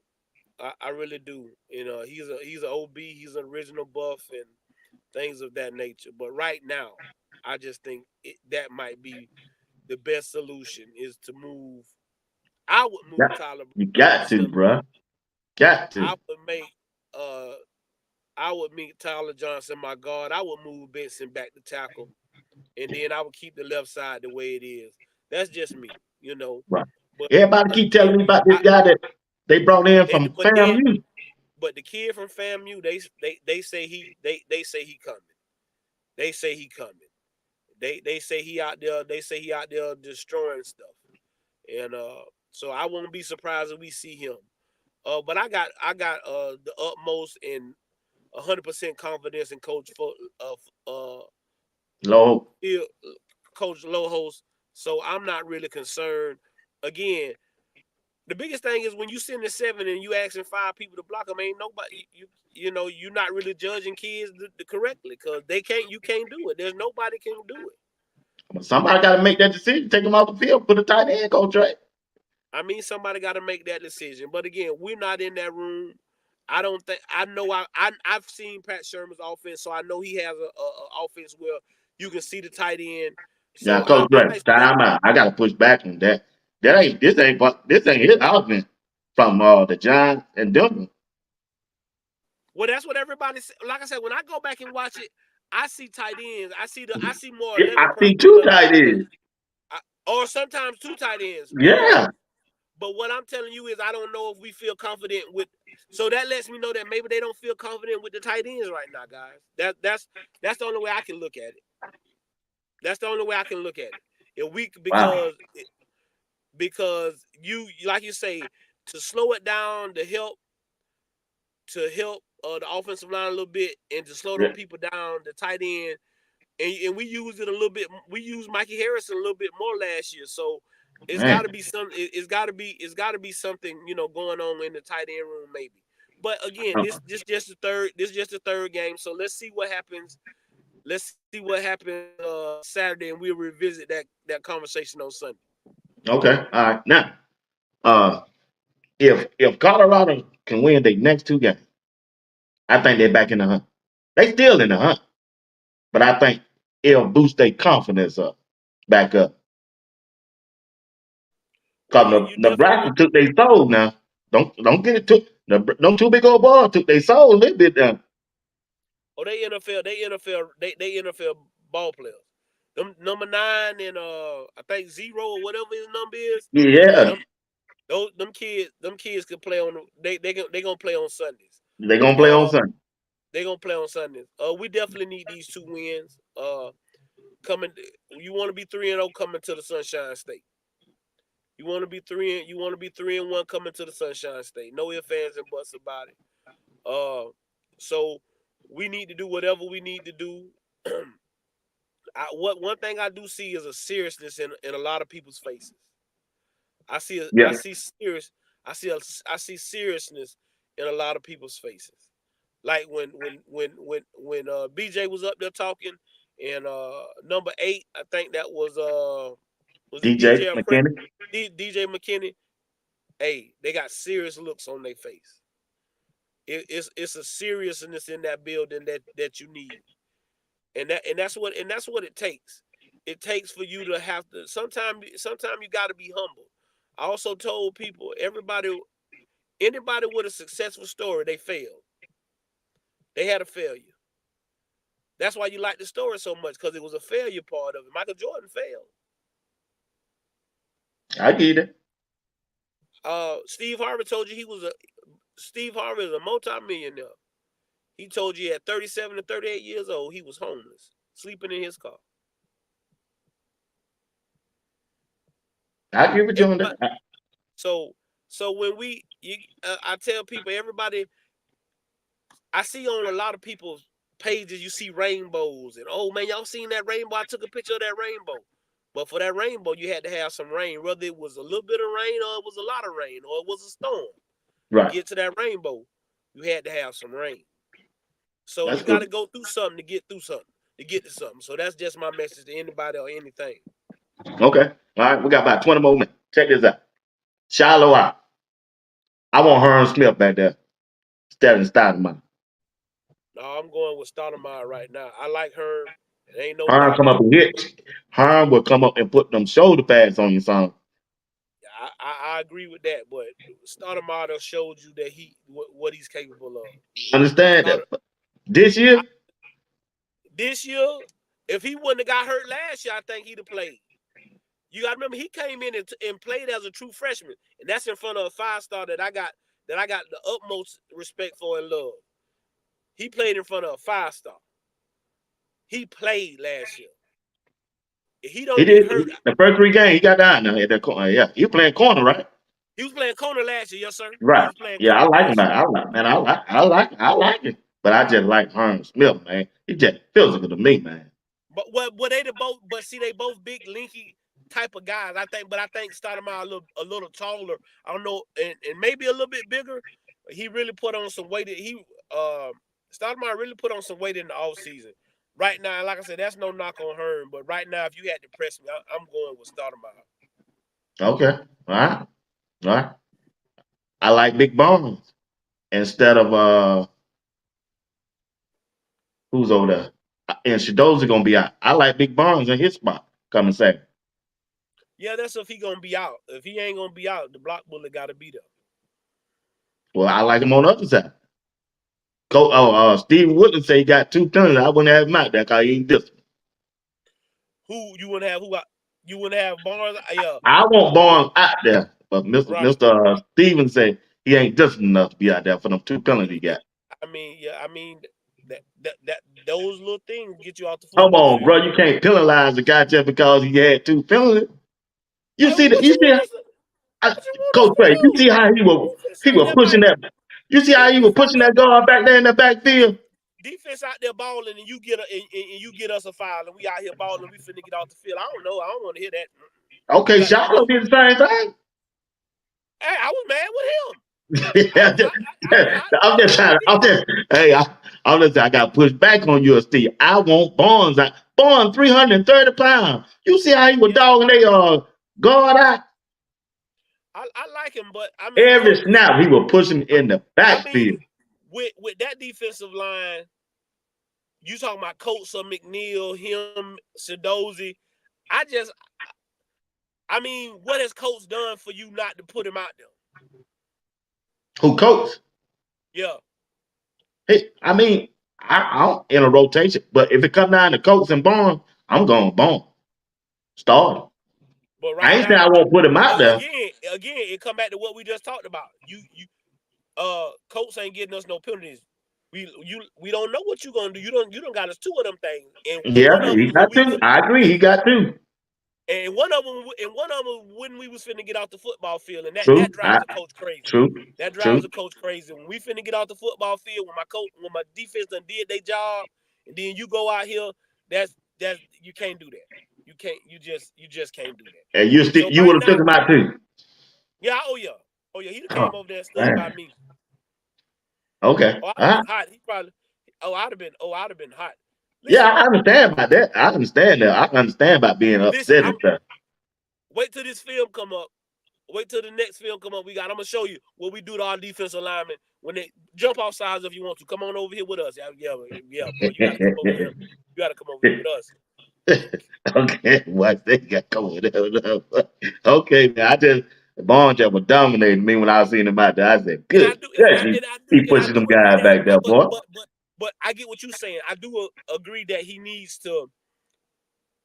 I really do. He's an OB. He's an original buff and things of that nature. But right now, I just think that might be the best solution is to move. I would move Tyler You got to, Johnson. bro. Got to. I would make Tyler Johnson my guard. I would move Benson back to tackle, and then I would keep the left side the way it is. That's just me, you know. Right. But Everybody keep telling me about this guy that they brought in from FAMU. But the kid from FAMU, they say he coming. They say he coming. They say he out there. They say he out there destroying stuff, and so I won't be surprised if we see him. But I got the utmost and 100% confidence in Low. Coach Lohos. So I'm not really concerned. Again, the biggest thing is when you send a 7 and you asking 5 people to block them, ain't nobody you know you're not really judging kids correctly because you can't do it. There's nobody can do it. Somebody got to make that decision. Take them off the field. Put a tight end coach, right? I mean, somebody got to make that decision. But again, we're not in that room. I don't think I know. I've seen Pat Shermer's offense, so I know he has a offense where you can see the tight end. So Yeah, Coach Dre, time out. I got to push back on that. This ain't his offense from the Giants and Denver. Well, that's what everybody said. Like I said, when I go back and watch it, I see tight ends. I see more. Yeah, I see 2 tight ends. Or sometimes 2 tight ends. Yeah. But what I'm telling you is I don't know if we feel confident with. So that lets me know that maybe they don't feel confident with the tight ends right now, guys. That's the only way I can look at it. That's the only way I can look at it. If we because you like you say to slow it down to help the offensive line a little bit and to slow them people down, the tight end, and we used it a little bit. We used Mikey Harrison a little bit more last year, so it's got to be some. It's got to be something going on in the tight end room maybe. But again, this just the third. This is just the third game, so let's see what happens. Let's see what happens Saturday, and we'll revisit that conversation on Sunday. Okay, all right. Now, if Colorado can win their next 2 games, I think they're back in the hunt. They still in the hunt, but I think it'll boost their confidence back up. Because Nebraska took their soul now. Don't get it took. Them 2 big old boys took their soul a little bit down. Oh, they NFL ball players. Them number 9 and I think 0 or whatever his number is. Yeah. Them kids can play on they gonna play on Sundays. They gonna play on Sunday. They gonna play on Sundays. We definitely need these 2 wins. Coming, you want to be 3-0 coming to the Sunshine State. You want to be 3-1 coming to the Sunshine State. No ifs, ands, and buts about it. So we need to do whatever we need to do. One thing I do see is a seriousness in a lot of people's faces. I see seriousness in a lot of people's faces. Like when BJ was up there talking, and number 8, I think that was DJ McKinney. DJ McKinney. Hey, they got serious looks on their face. It's a seriousness in that building that you need, and that's what it takes. It takes for you to have to. Sometimes you got to be humble. I also told people anybody with a successful story, they failed. They had a failure. That's why you like the story so much, because it was a failure part of it. Michael Jordan failed. I get it. Steve Harvey told you Steve Harvey is a multi-millionaire. He told you at 37 to 38 years old, he was homeless, sleeping in his car. I agree with you on that. So when I tell people, everybody, I see on a lot of people's pages, you see rainbows, and oh man, y'all seen that rainbow? I took a picture of that rainbow. But for that rainbow, you had to have some rain, whether it was a little bit of rain or it was a lot of rain or it was a storm. Right. To get to that rainbow, you had to have some rain. So you got to go through something to get through something, to get to something. So that's just my message to anybody or anything. Okay. All right. We got about 20 more minutes. Check this out. Shiloh out. I want Herm Smith back there instead of Stoudemire. No, I'm going with Stoudemire right now. I like Herm. It ain't no Herm come up and hit. Herm will come up and put them shoulder pads on your son. I agree with that, but Stoudemire showed you that what he's capable of. Understand that this year? This year, if he wouldn't have got hurt last year, I think he'd have played. You got to remember, he came in and played as a true freshman, and that's in front of a 5-star that I got the utmost respect for and love. He played in front of a 5-star. He played last year. If he don't get hurt, the first 3 games he got down there at that corner. Yeah, he was playing corner, right? He was playing corner last year, yes sir. Right. He was playing Yeah, I corner like him. last year. I like it. But I just like Herman Smith, man. He just physical to me, man. But they both? But see, they both big, linky type of guys. I think Stoudemire a little taller. I don't know, and maybe a little bit bigger. He really put on some weight. Stoudemire really put on some weight in the offseason. Right now, like I said, that's no knock on Herm. But right now, if you had to press me, I'm going with Stoudemire. Okay. All right. I like Big Bones instead of who's over there. And Shadows gonna be out. I like Big Barnes in his spot coming second. Yeah, that's if he gonna be out. If he ain't gonna be out, the block bullet gotta be there. Well, I like him on the other side. Steve Woodland say he got 2 penalties. I wouldn't have him out there because he ain't this. Who you wouldn't have? You wouldn't have Barnes? Yeah. I want Barnes out there, but Mr. Stevens say he ain't disciplined enough to be out there for them 2 penalties he got. I mean that those little things get you off the Come football on, field. bro. You can't penalize the guy just because he had 2 penalties. Coach Trey, you see how he was pushing that. You see how he was pushing that guard back there in the backfield. Defense out there balling, and you get us a foul, and we out here balling. We finna get off the field. I don't know. I don't want to hear that. Okay, Charlotte did the same thing. Hey, I was mad with him. I got pushed back on you, Steve. I want Barnes. Barnes 330 pounds. You see how he was dogging they guard out? I like him, but I mean every snap he was pushing in the backfield. With that defensive line, you talking about Coates or McNeil, him, Sadozi. What has Coates done for you not to put him out there? Who, Coates? Yeah. Hey, I'm in a rotation, but if it come down to Coates and Barnes, I'm going Barnes. Start him. But I ain't saying I won't put him out there. Again, it come back to what we just talked about. Coates ain't getting us no penalties. We don't know what you gonna do. You don't got us 2 of them things. And he got 2. I agree, he got 2. And one of them when we was finna get off the football field, and that drives the coach crazy. That drives the coach crazy. When we finna get off the football field, when my defense done did their job, and then you go out here, that's you can't do that. You just can't do that. And you would have took him out too. Yeah, he'd have came over there and stood by me. Okay. Hot. He probably. I'd have been hot. Listen, yeah, I understand about that. I understand that. I understand about being upset and stuff. Wait till this film come up. Wait till the next film come up. I'm gonna show you what we do to our defensive linemen when they jump off sides if you want to. Come on over here with us. Yeah, bro. You gotta come over here. You gotta come over here with us. Okay, what they got coming up. Okay, man. Barnes just was dominating me when I was seeing him out there. I said, good. He pushing them guys back there, boy. But I get what you're saying. I do agree that he needs to,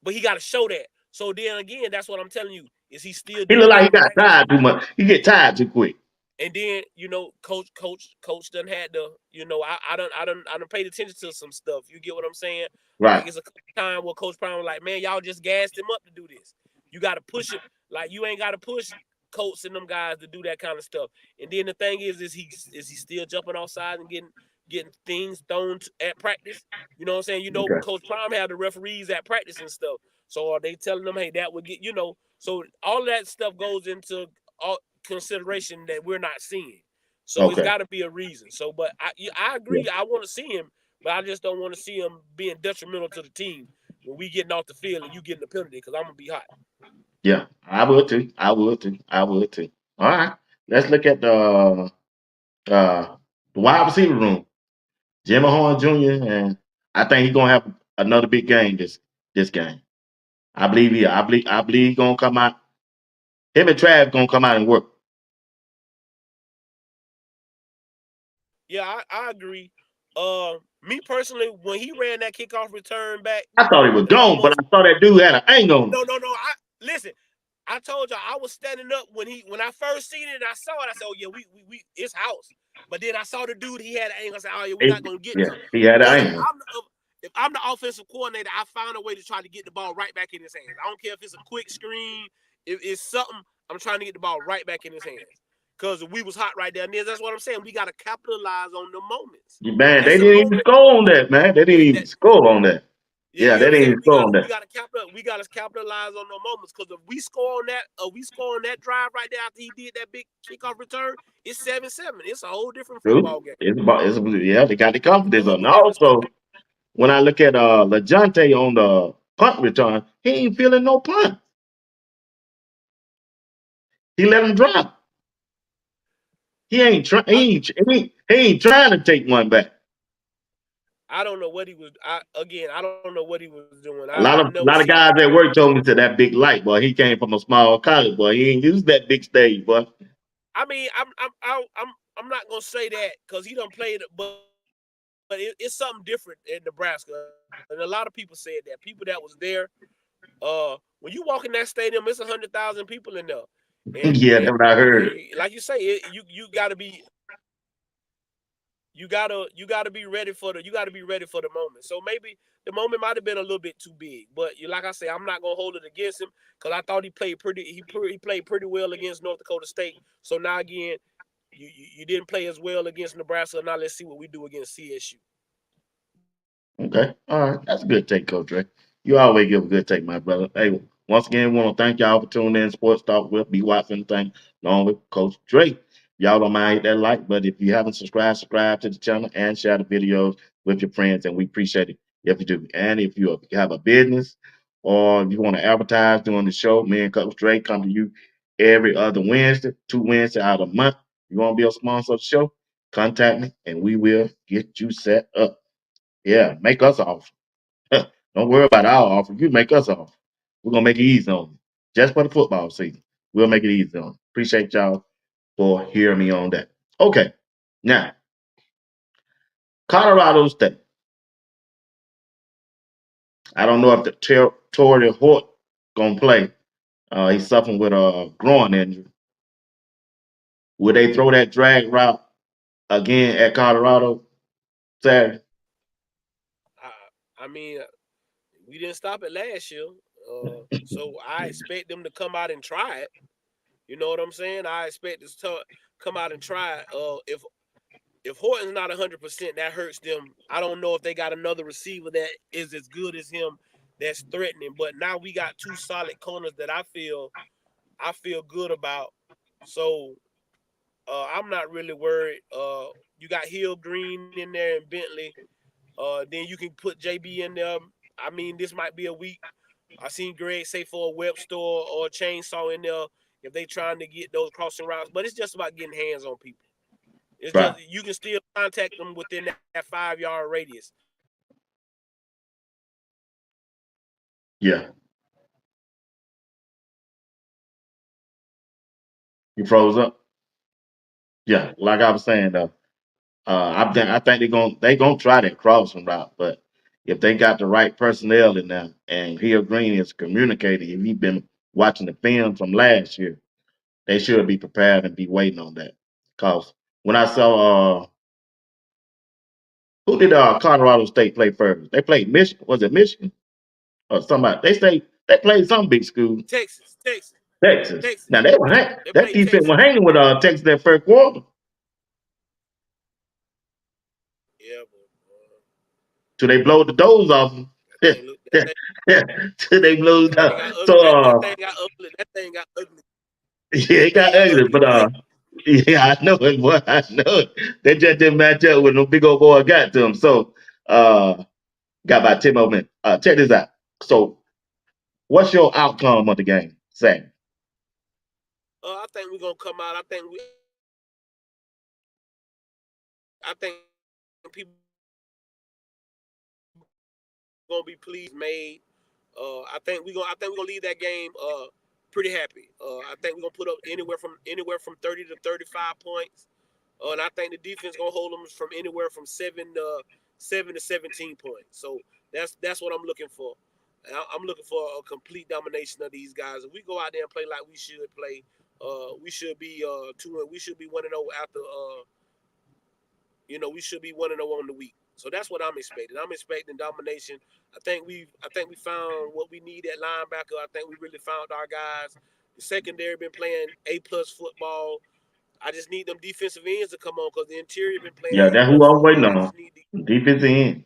but he got to show that. So then again, that's what I'm telling you. Is he still? He look like he got tired too much. He get tired too quick. And then coach done had to. I done paid attention to some stuff. You get what I'm saying? Right. Like it's a time where Coach Prime was like, man, y'all just gassed him up to do this. You got to push him. Like you ain't got to push Coates and them guys to do that kind of stuff. And then the thing is he still jumping off sides and getting things thrown at practice? You know what I'm saying? Okay. Coach Prime had the referees at practice and stuff. So are they telling them, hey, that would get, so all of that stuff goes into all consideration that we're not seeing. So It's got to be a reason. So, but I agree. Yeah. I want to see him, but I just don't want to see him being detrimental to the team when we getting off the field and you getting the penalty because I'm going to be hot. Yeah, I would too. All right. Let's look at the wide receiver room. Jimmy Horn Jr. and I think he's gonna have another big game this game. I believe he's gonna come out Him and Trav gonna come out and work. Yeah, I agree. Me personally, when he ran that kickoff return back, I thought he was that gone, but almost I saw that dude had an angle on him. no. Listen, I told y'all I was standing up when I first seen it and I saw it. I said, "Oh yeah, we it's house." But then I saw the dude. He had an angle. I said, "Oh yeah, we're not gonna get Yeah, there." he had an But angle. if I'm the offensive coordinator, I found a way to try to get the ball right back in his hands. I don't care if it's a quick screen, if it's something. I'm trying to get the ball right back in his hands because we was hot right there. And that's what I'm saying. We got to capitalize on the moments. Man, That's they a didn't even moment score on that, man. They didn't even that score on that. yeah, Yeah, you know they what I'm didn't saying? even score on that. We gotta capitalize on those moments because if we score on that drive right there after he did that big kickoff return, it's 7-7. It's a whole different True. football game. Yeah, they got the It's a confidence whole up. And different also, when I look at LeJontay on the punt return, he ain't feeling no punt. He let him drop. He ain't trying. He ain't trying to take one back. I don't know what he was. I don't know what he was doing. A I've never lot of seen guys him. at work told me to that big light, boy. He came from a small college, boy. He ain't used that big stage, boy. I mean, I'm not gonna say that because he done played, but it's something different in Nebraska, and a lot of people said that. People that was there, when you walk in that stadium, it's 100,000 people in there, Yeah, that's what I heard. like you say, you got to be be ready for the moment. So maybe the moment might have been a little bit too big, but like I say, I'm not gonna hold it against him because I thought he played pretty well against North Dakota State. So now again, you didn't play as well against Nebraska. Now let's see what we do against CSU. Okay. All right. That's a good take, Coach Dre. You always give a good take, my brother. Hey, once again, want to thank y'all for tuning in. Sports Talk with BWatts and thing, along with Coach Dre. Y'all don't mind hit that like, but if you haven't subscribed, subscribe to the channel and share the videos with your friends, and we appreciate it if you do. And if you have a business or if you want to advertise during the show, me and Coach Dre come to you every other Wednesday, 2 Wednesdays out of the month. You want to be a sponsor of the show? Contact me, and we will get you set up. Yeah, make us an offer. Don't worry about our offer. You make us an offer. We're gonna make it easy on you. Just for the football season. We'll make it easy on you. Appreciate y'all for hearing me on that. Okay. Now, Colorado State. I don't know if the Torrey Hort gonna play. He's suffering with a groin injury. Will they throw that drag route again at Colorado Saturday? I mean, we didn't stop it last year, so I expect them to come out and try it. You know what I'm saying? I expect this to come out and try it. If Horton's not 100%, that hurts them. I don't know if they got another receiver that is as good as him that's threatening. But now we got two solid corners that I feel good about. So I'm not really worried. You got Hill Green in there and Bentley. Then you can put JB in there. I mean, this might be a week. I seen Greg say for a Webster or a Chainsaw in there if they trying to get those crossing routes. But it's just about getting hands on people. It's Right. just you can still contact them within that 5-yard radius. Yeah. You froze up? Yeah. Like I was saying though. I think they gonna try that crossing route, but if they got the right personnel in there, and Hill Green is communicating, if he's been watching the film from last year, they should be prepared and be waiting on that. Cause when I saw who did Colorado State play first? They played Michigan. Was it Michigan or somebody? They played some big school, Texas. Texas. Now They that played defense was Texas. hanging with Texas that first quarter. Yeah, Till they blow the doors off them. Till they blow that thing down. got ugly. So That thing got ugly. That thing got ugly. yeah, it That thing got got ugly, ugly but quick. yeah, I know it, boy. I know it. They just didn't match up when no big old boy got to him. So got about 10 more minutes. Check this out. So what's your outcome of the game, Sam? I think we're gonna come out. I think people gonna be pleased made. I think we're gonna leave that game pretty happy. I think we're gonna put up anywhere from 30 to 35 points. And I think the defense gonna hold them from anywhere from 7 to 17 points. So that's what I'm looking for. I'm looking for a complete domination of these guys. If we go out there and play like we should play, we should be we should be 1-0 after we should be 1-0 on the week. So that's what I'm expecting. I'm expecting domination. I think we found what we need at linebacker. I think we really found our guys. The secondary been playing A+ football. I just need them defensive ends to come on because the interior been playing Yeah, that's A+ who I'm waiting football. I on. just need to Defensive end.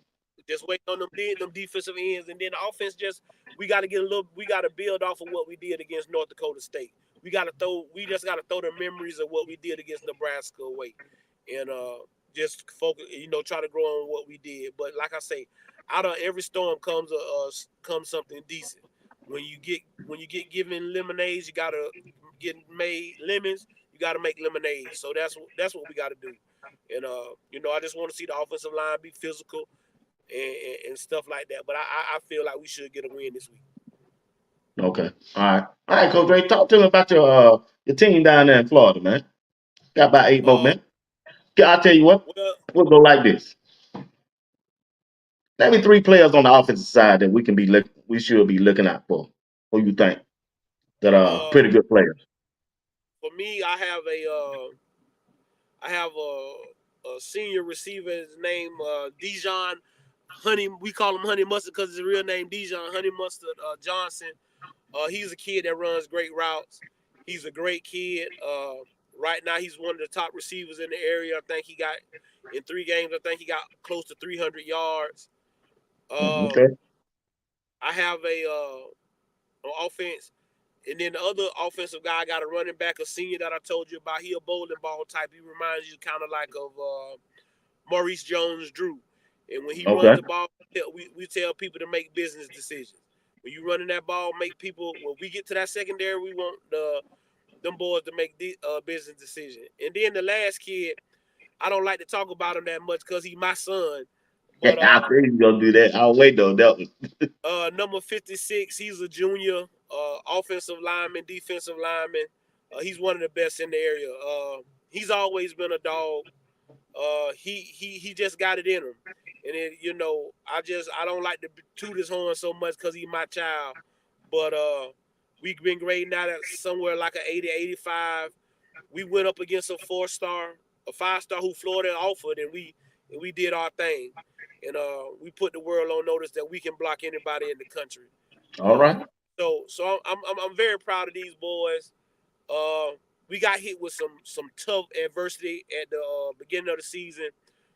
just wait on them defensive ends, and then the offense we got to we got to build off of what we did against North Dakota State. We just got to throw the memories of what we did against Nebraska away, and just focus, try to grow on what we did. But like I say, out of every storm comes something decent. When you get given lemonades, you gotta get made lemons. You gotta make lemonade. So that's what we gotta do. And I just want to see the offensive line be physical and stuff like that. But I feel like we should get a win this week. Okay. All right, Coach Ray. Talk to me about your team down there in Florida, man. Got about 8 more Uh, minutes. Yeah, I'll tell you what. well, We'll go like this. Name me 3 players on the offensive side that we should be looking out for. Who you think that are uh, pretty good players? for me, I have a senior receiver. His name Dijon Honey. We call him Honey Mustard because his real name Dijon Honey Mustard Johnson. He's a kid that runs great routes. He's a great kid. Right now, he's one of the top receivers in the area. I think he got in 3 games. I think he got close to 300 yards. Okay. I have an offense, and then the other offensive guy, I got a running back, a senior that I told you about. He a bowling ball type. He reminds you kind of like of Maurice Jones-Drew. And when he runs Okay. the ball, we tell people to make business decisions. When you running that ball, make people. When we get to that secondary, we want them boys to make the business decision. And then the last kid, I don't like to talk about him that much because he's my son. But I figured you gonna do that. I'll wait though. That one. number 56, he's a junior, offensive lineman, defensive lineman. He's one of the best in the area. He's always been a dog. He just got it in him, and I don't like to toot his horn so much because he's my child, but we've been grading out at somewhere like an 80, 85. We went up against a 4-star, a 5-star who Florida offered, and we did our thing, and we put the world on notice that we can block anybody in the country. All Uh, right. I'm very proud of these boys. Uh, we got hit with some tough adversity at the beginning of the season.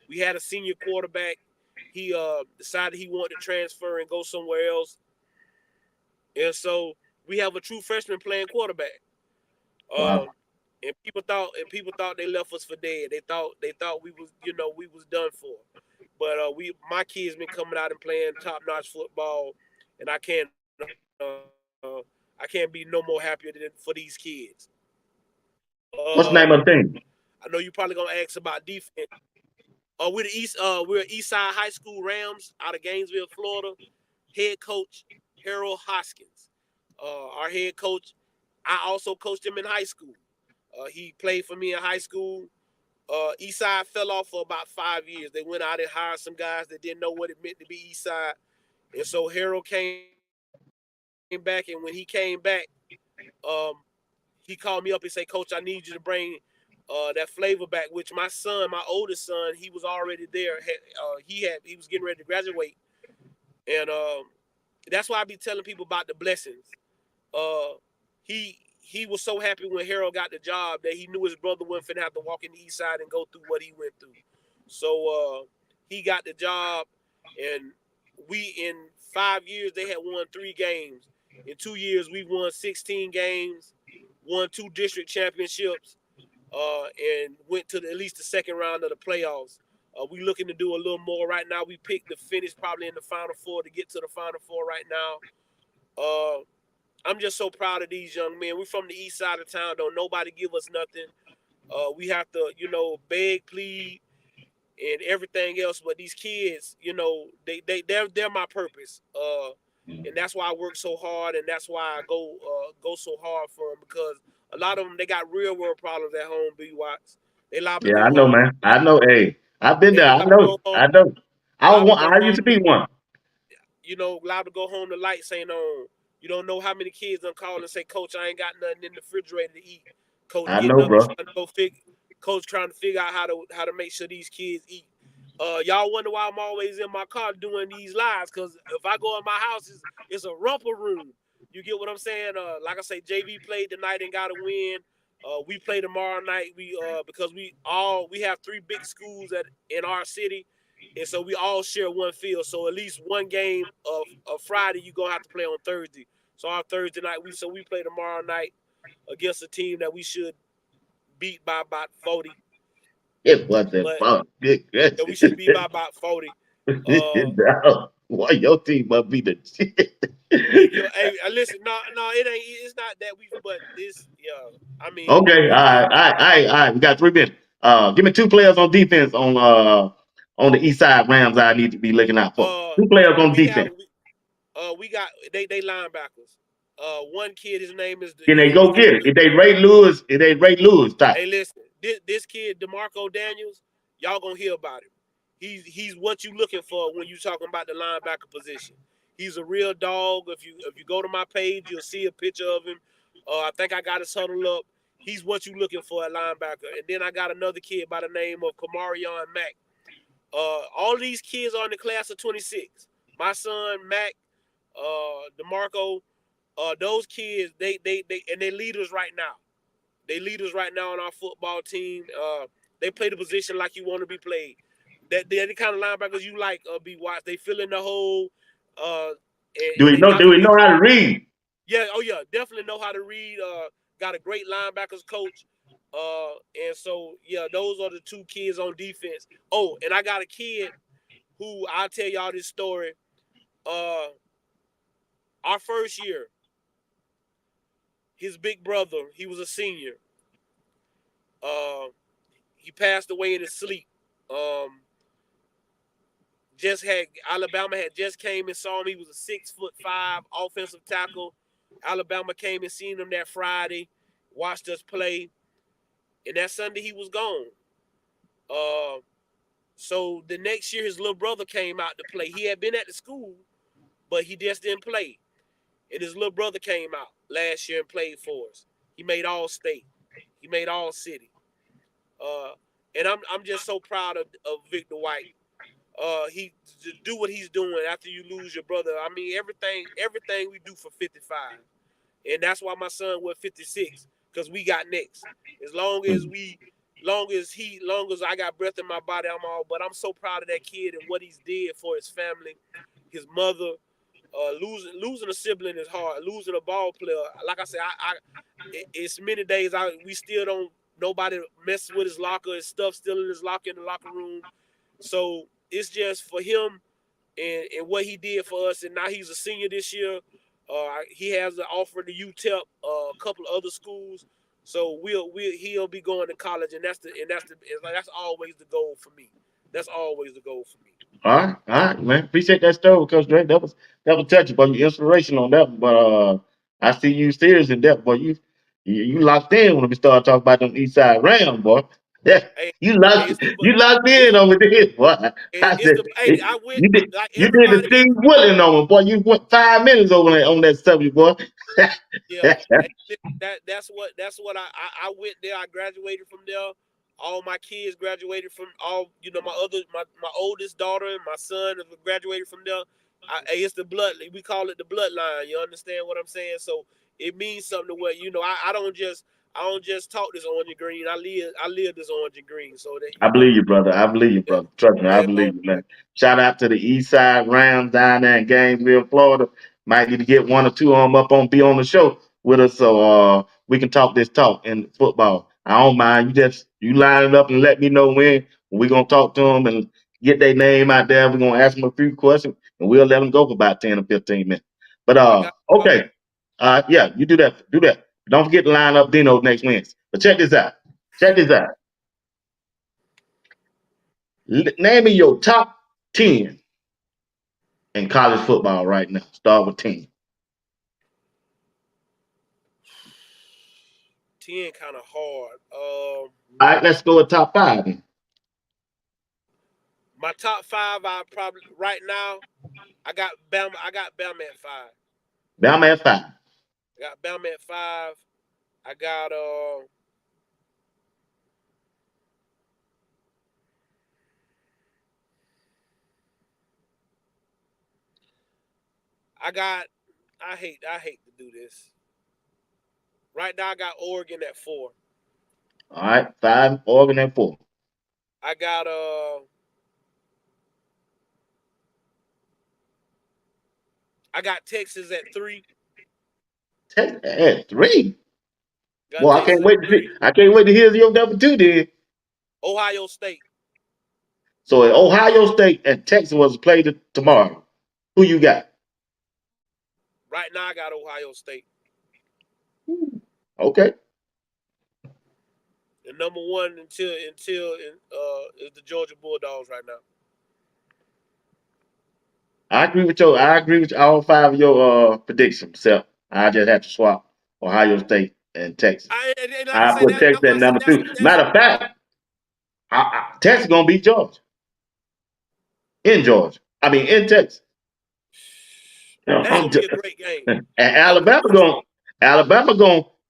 We had a senior quarterback. He decided he wanted to transfer and go somewhere else, and so we have a true freshman playing quarterback. Wow. Um, and people thought they left us for dead. They thought we was done for. But my kids been coming out and playing top notch football, and I can't be no more happier than for these kids. What's the name of the team? I know you probably gonna ask about defense. We're Eastside High School Rams out of Gainesville, Florida. Head coach Harold Hoskins. Our head coach. I also coached him in high school. He played for me in high school. Eastside fell off for about 5 years. They went out and hired some guys that didn't know what it meant to be Eastside, and so Harold came back. And when he came back, um, he called me up and said, "Coach, I need you to bring that flavor back." Which my oldest son, he was already there. He was getting ready to graduate, and that's why I be telling people about the blessings. Uh, he was so happy when Harold got the job that he knew his brother wasn't finna have to walk in the East Side and go through what he went through. So he got the job, and we in 5 years they had won 3 games. In 2 years we've won 16 games, won 2 district championships, and went to at least the second round of the playoffs. We looking to do a little more right now. We picked to finish probably in the Final Four to get to the Final Four right now. Uh, I'm just so proud of these young men. We're from the east side of town. Don't nobody give us nothing. We have to, beg, plead, and everything else. But these kids, they're my purpose. and that's why I work so hard, and that's why I go so hard for them, because a lot of them, they got real world problems at home. B Watts, they liable to Yeah, go I know, home. man. I know. Hey, I've been They there. I liable to know. go home. I know. Liable to go I used home. to be one. Liable to go home. The lights ain't on. You don't know how many kids done call and say, "Coach, I ain't got nothing in the refrigerator to eat." Coach I getting know, up, bro. trying to go figure. Coach trying to figure out how to make sure these kids eat. Y'all wonder why I'm always in my car doing these lives? Because if I go in my house, it's a rumple room. You get what I'm saying? Like I say, JV played tonight and got a win. We play tomorrow night. Because we have 3 big schools in our city, and so we all share one field. So at least one game of Friday you gonna have to play on Thursday. So our Thursday night we play tomorrow night against a team that we should beat by about 40. It wasn't But fun. Good yeah, gracious. we should beat by about 40. No. Why your team must be the shit? Hey, listen, no, it ain't. It's not that we, but this, yeah. I mean, Okay, all right, all right. We got 3 minutes. Give me 2 players on defense on the East Side Rams I need to be looking out for. uh, 2 players on we have, defense. we got they linebackers. One kid, his name is Can they we go call get it? him. If they Ray Lewis type. Hey, listen, this kid Demarco Daniels, y'all gonna hear about him. He's what you looking for when you talking about the linebacker position. He's a real dog. If you go to my page, you'll see a picture of him. I think I got his huddle up. He's what you looking for at linebacker. And then I got another kid by the name of Kamarion Mack. All these kids are in the class of 26. My son Mac, Demarco, those kids, they and they're leaders right now. They leaders right now on our football team. They play the position like you want to be played. They're the kind of linebackers you like. Be watched. They fill in the hole, and they not Do gonna we be. know how to read? Yeah, oh yeah, definitely know how to read. Got a great linebackers coach. And so yeah, those are the 2 kids on defense. Oh, and I got a kid who I'll tell y'all this story. Uh, our first year, his big brother, he was a senior. Uh, he passed away in his sleep. Um, just had Alabama had just came and saw him. He was a 6'5" offensive tackle. Alabama came and seen him that Friday, watched us play, and that Sunday he was gone. Uh, so the next year his little brother came out to play. He had been at the school, but he just didn't play. And his little brother came out last year and played for us. He made all state. He made all city. Uh, and I'm just so proud of Victor White. He to do what he's doing after you lose your brother. I mean, everything we do for 55, and that's why my son was 56, because we got next. As long as long as I got breath in my body, I'm all. But I'm so proud of that kid and what he's did for his family, his mother. Losing a sibling is hard. Losing a ball player, like I said, it's many days. We still don't. Nobody messes with his locker. His stuff still in his locker in the locker room. So it's just for him and what he did for us. And now he's a senior this year. He has an offer to UTEP, a couple of other schools. So he'll be going to college, and that's always the goal for me. That's always the goal for me. All right, man. Appreciate that story, Coach Dre. That was touching, but your inspiration on that one. But I see you serious in that, boy. You locked in when we start talking about them East Side Rams, boy. Yeah, Hey, you it's the locked in it's over there, boy. I it's said the hey. I went like you did the everybody. Steve Willing on him, boy. You went 5 minutes over there on that subject, boy. Yeah, that's what I went there. I graduated from there. All my kids graduated from all. My oldest daughter and my son have graduated from there. It's the blood. We call it the bloodline. You understand what I'm saying? So it means something to what I don't just talk this orange and green. I live this orange and green. So that I believe you, brother. I believe you, yeah, brother. Trust me, I yeah, believe you, man. Shout out to the East Side Rams down there in Gainesville, Florida. Might need to get 1 or 2 of them up on be on the show with us so we can talk this talk in football. I don't mind. You line it up and let me know when we're gonna talk to them and get their name out there. We're gonna ask them a few questions and we'll let them go for about 10 or 15 minutes. But I got okay. Yeah, you do that. Do that. Don't forget to line up Dino next Wednesday. But check this out. Check this out. Name me your top 10 in college football right now? Start with 10. 10 kind of hard. All right, let's go with top 5 then. My top 5, I probably right now, I got Bama. I got Bama at 5. Bama at 5. I got Bama at 5. I got I hate to do this. Right now I got Oregon at 4. All right, 5, Oregon at 4. I got Texas at 3. Texas at 3. Got Boy, Texas at 3. I can't wait to hear your number 2 then. Ohio State. So if Ohio State and Texas was played tomorrow, who you got? Right now I got Ohio State. Okay. And number 1 until is the Georgia Bulldogs right now. I agree with all 5 of your predictions, except I just have to swap Ohio State and Texas. I put Texas at number 2. Matter of fact, Texas gonna beat Georgia. In Georgia. I mean in Texas. That's gonna be a great game. And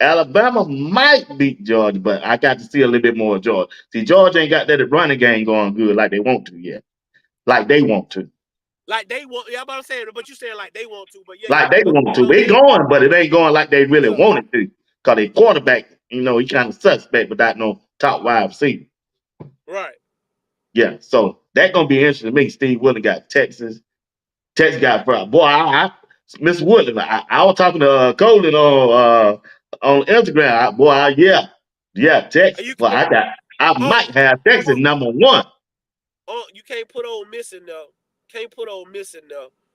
Alabama might beat Georgia, but I got to see a little bit more of Georgia. See, Georgia ain't got that running game going good like they want to yet. Like they want to. Like they want, yeah, but I'm saying, but you saying like they want to, but yeah, like they want to. They going, but it ain't going like they really wanted to. Cause they quarterback, he kind of suspect without no top wide receiver. Right. Yeah, so that gonna be interesting to me. Steve Woodland got Texas. Texas got boy. Mr. Woodland, I was talking to Colin on Instagram. Yeah, Texas. Well, I might have Texas number 1. Oh, you can't put Ole Miss in there.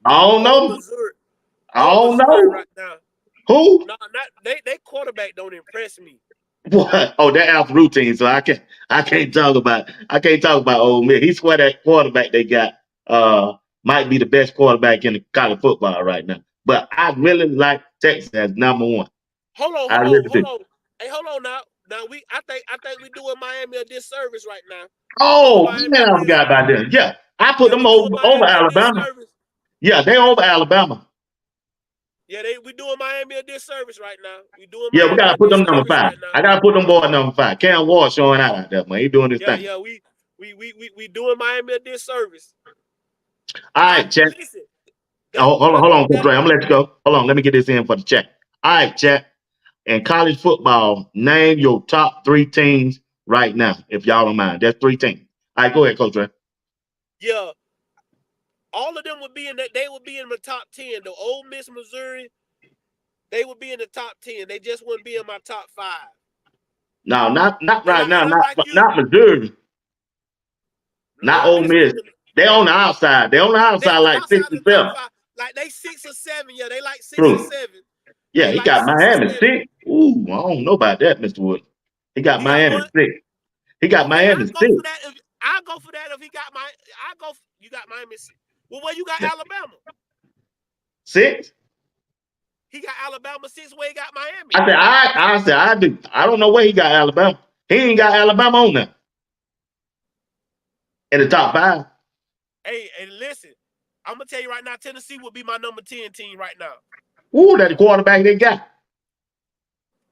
I don't know. Missouri. I don't know right now. Who? No, they quarterback don't impress me. What? Oh, that alpha routine. So I can't talk about Ole Miss. He's where that quarterback they got might be the best quarterback in the college football right now. But I really like Texas as number 1. Hold on. Hey, hold on now. Now I think we doing Miami a disservice right now. Oh man, I forgot about them. Yeah, I put them over Alabama. Yeah, they over Alabama. Yeah, we doing Miami a disservice right now. We gotta put them number 5. Right, I gotta put them boys number 5. Cam Ward showing out there, man. He doing his thing. Yeah, we doing Miami a disservice. All right, chat. Hold on, Coach Ray. I'm gonna let you go. Hold on, let me get this in for the chat. All right, chat. In college football, name your top 3 teams right now, if y'all don't mind. That's 3 teams. All right, go ahead, Coach Ray. Yeah. All of them would be in that. They would be in the top 10. The Ole Miss, Missouri, they would be in the top 10. They just wouldn't be in my top 5. No, not right now. Not Missouri. Not Ole Miss. They on the outside. They on the outside like 6 or 7. Like they 6 or 7. Yeah, they like 6 or 7. Yeah, he got Miami 6. Ooh, I don't know about that, Mr. Wood. He got Miami 6. He got Miami 6. I'll go for that if he got you got Miami 6. Well, where you got Alabama? 6. He got Alabama 6. Where he got Miami? I said I do. I don't know where he got Alabama. He ain't got Alabama on there. In the top 5. Hey, and listen, I'm gonna tell you right now, Tennessee would be my number 10 team right now. Ooh, that the quarterback they got.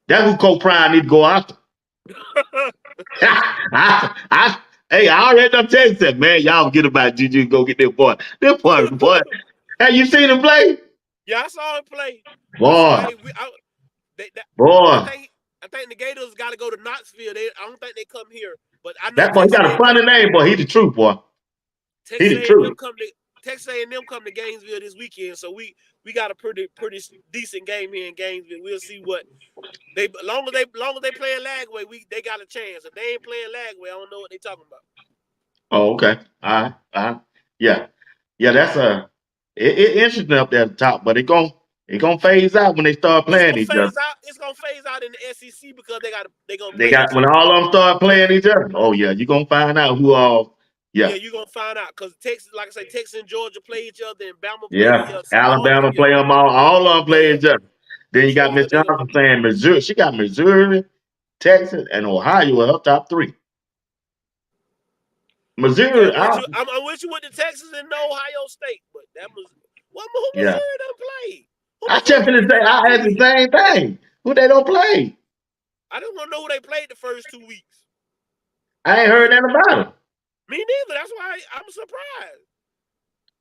That's who Coach Prime need to go after. I already done tell you, man, y'all forget about Juju, go get that boy. That boy. Have you seen him play? Yeah, I saw him play. Boy. I think the Gators got to go to Knoxville. I don't think they come here. But I know that boy got a funny name, boy. He the truth, boy. He the truth. Texas A&M come to Gainesville this weekend, so we got a pretty decent game here in Gainesville. We'll see what they long as they playing Lagway, they got a chance. If they ain't playing Lagway, I don't know what they talking about. Oh, okay. Yeah. That's it interesting up there at the top, but it gonna phase out when they start playing each other. It's gonna phase out in the SEC because they got when all of them start playing each other. Oh yeah, you're gonna find out who all Yeah. you're gonna find out because Texas, like I say, Texas and Georgia play each other, and Bama play. Yeah. Yeah, so Alabama play them all of them play yeah, each other. Then you got Miss Georgia they Johnson saying Missouri. She got Missouri, Texas, and Ohio in her top 3. okay. Missouri, I'm with you with the Texas and the Ohio State, but that was who yeah. Missouri done play? Who I Missouri just done finna say play the first I 2 had the weeks? same thing. Who they don't play? I didn't want to know who they played the first 2 weeks. I ain't heard nothing about them. Me neither. That's why I'm surprised.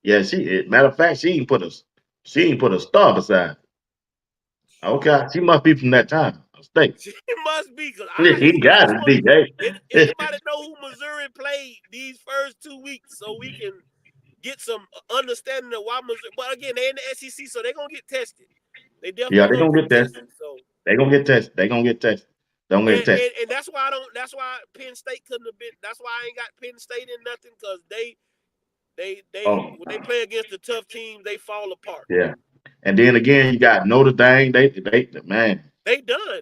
Yeah, matter of fact, she ain't put a star beside. Okay, she must be from that time. State. It must be because He I got just it, want DJ. anybody know who Missouri played these first 2 weeks so we can get some understanding of why Missouri. But again, they're in the SEC, so they're gonna get tested. They Yeah, definitely they gonna gonna get get tested. tested. So They gonna get tested. They gonna get tested. Don't get tested. and that's why I don't. That's why Penn State couldn't have been. That's why I ain't got Penn State in nothing because they Oh, when they play against the tough teams, they fall apart. yeah. And then again, you got Notre Dame. They man, They done.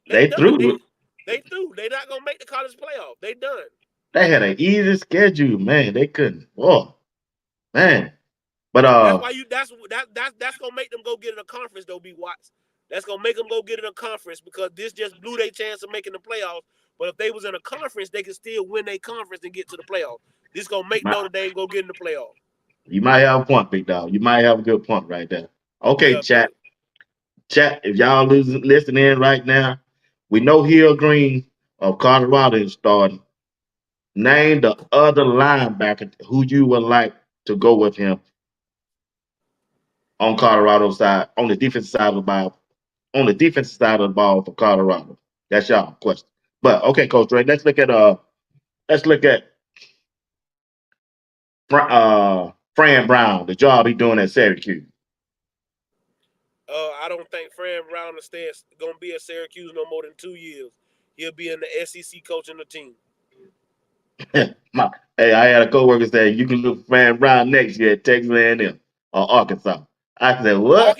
They they done. threw. They through. They not gonna make the college playoff. They done. They had an easy schedule, man. They couldn't. Oh, man. But That's why that's gonna make them go get in a conference though. B Watts. That's gonna make them go get in a conference because this just blew their chance of making the playoffs. But if they was in a conference, they could still win their conference and get to the playoffs. This gonna make Notre Dame go get in the playoffs. you might have a point, big dog. You might have a good point right there. Okay, Yeah, chat. Chat, if y'all listening right now, we know Hill Green of Colorado is starting. Name the other linebacker who you would like to go with him on Colorado side, on the defensive side of the ball, on the defensive side of the ball for Colorado. That's y'all question. But okay, Coach Ray, let's look at Fran Brown, the job he doing at Syracuse. I don't think Fran Brown is gonna be at Syracuse no more than 2 years. He'll be in the SEC coaching the team. Hey, I had a coworker say you can look for Fran Brown next year at Texas A&M or Arkansas. I said, what?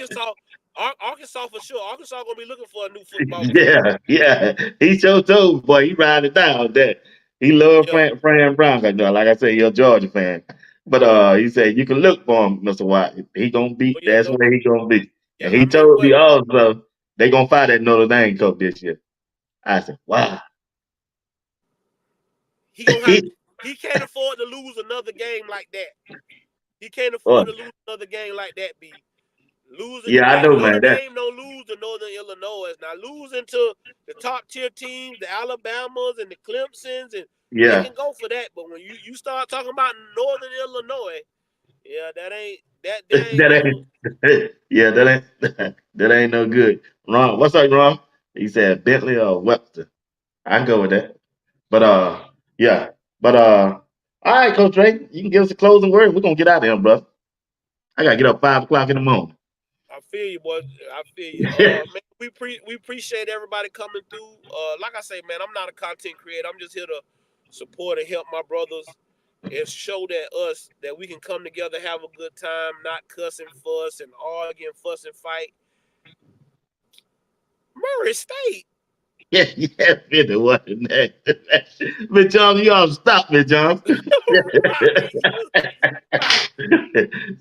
Arkansas for sure. Arkansas gonna be looking for a new football coach. Yeah, yeah. He showed told boy, he riding it down that he loved Yeah, Fran Brown. Like I said, you're a Georgia fan. But he said you can look for him, Mr. White. He gonna be but yeah, that's no, where he gonna be. yeah. And he I mean, told me but also they gonna fire that Notre Dame coach this year. I said, wow. he gonna have. He can't afford to lose another game like that. He can't Oh, afford to lose another game like that. B losing yeah, I know, Notre man. That Dame don't lose to Northern Illinois. Now losing to the top tier teams, the Alabamas and the Clemsons, and they yeah. can go for that. But when you start talking about Northern Illinois, yeah, that ain't That no. ain't yeah, that ain't no good. Ron, what's up, Ron? He said Bentley or Webster. I can go with that. But yeah. But all right, Coach Ray, you can give us a closing word. We're gonna get out of here, bro. I gotta get up 5 o'clock in the morning. I feel you, boy. I feel you. Man, we appreciate everybody coming through. Like I say, man, I'm not a content creator. I'm just here to support and help my brothers and show that we can come together, have a good time, not cuss and fuss and argue and fuss and fight. Murray State. Yeah, yeah, really wasn't that. But John, you all stop me, John. Right. Right.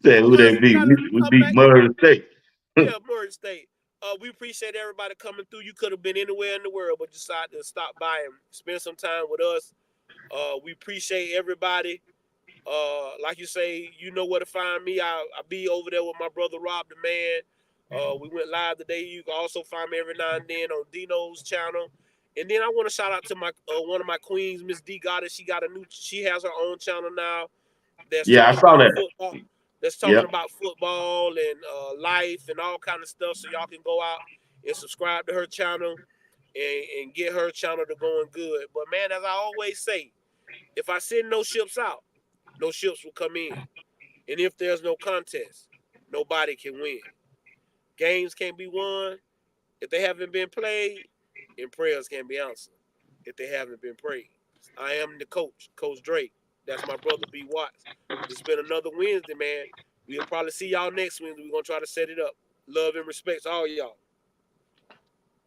Say who they Murray, we beat. gotta We come beat back to Murray State. yeah, Murray State. We appreciate everybody coming through. You could have been anywhere in the world, but decided to stop by and spend some time with us. We appreciate everybody. Like you say, you know where to find me. I be over there with my brother Rob the Man. We went live today. You can also find me every now and then on Dino's channel. And then I want to shout out to my one of my queens, Miss D Goddess. She has her own channel now that's Yeah, I talking saw about that. football. That's talking Yep. about football and life and all kind of stuff. So y'all can go out and subscribe to her channel and get her channel to going good. But man, as I always say, if I send no ships out, no ships will come in. And if there's no contest, nobody can win. Games can't be won if they haven't been played, and prayers can't be answered if they haven't been prayed. I am the coach, Coach Drake. That's my brother, B. Watts. It's been another Wednesday, man. We'll probably see y'all next Wednesday. We're going to try to set it up. Love and respect to all y'all.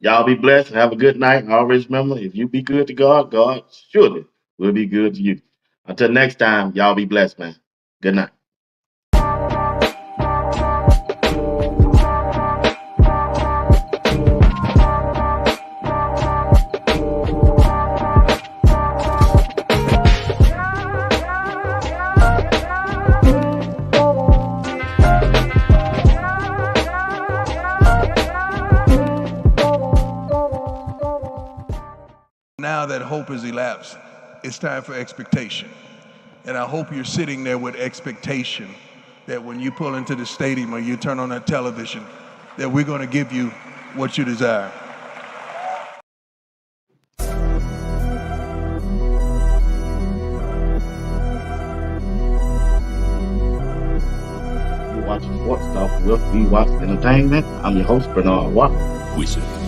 Y'all be blessed and have a good night. And always remember, if you be good to God, God surely will be good to you. Until next time, y'all be blessed, man. Good night. Now that hope has elapsed, it's time for expectation. And I hope you're sitting there with expectation that when you pull into the stadium or you turn on that television, that we're going to give you what you desire. You're watching Sports Talk with BWatts Entertainment. I'm your host, Bernard Watt. We should.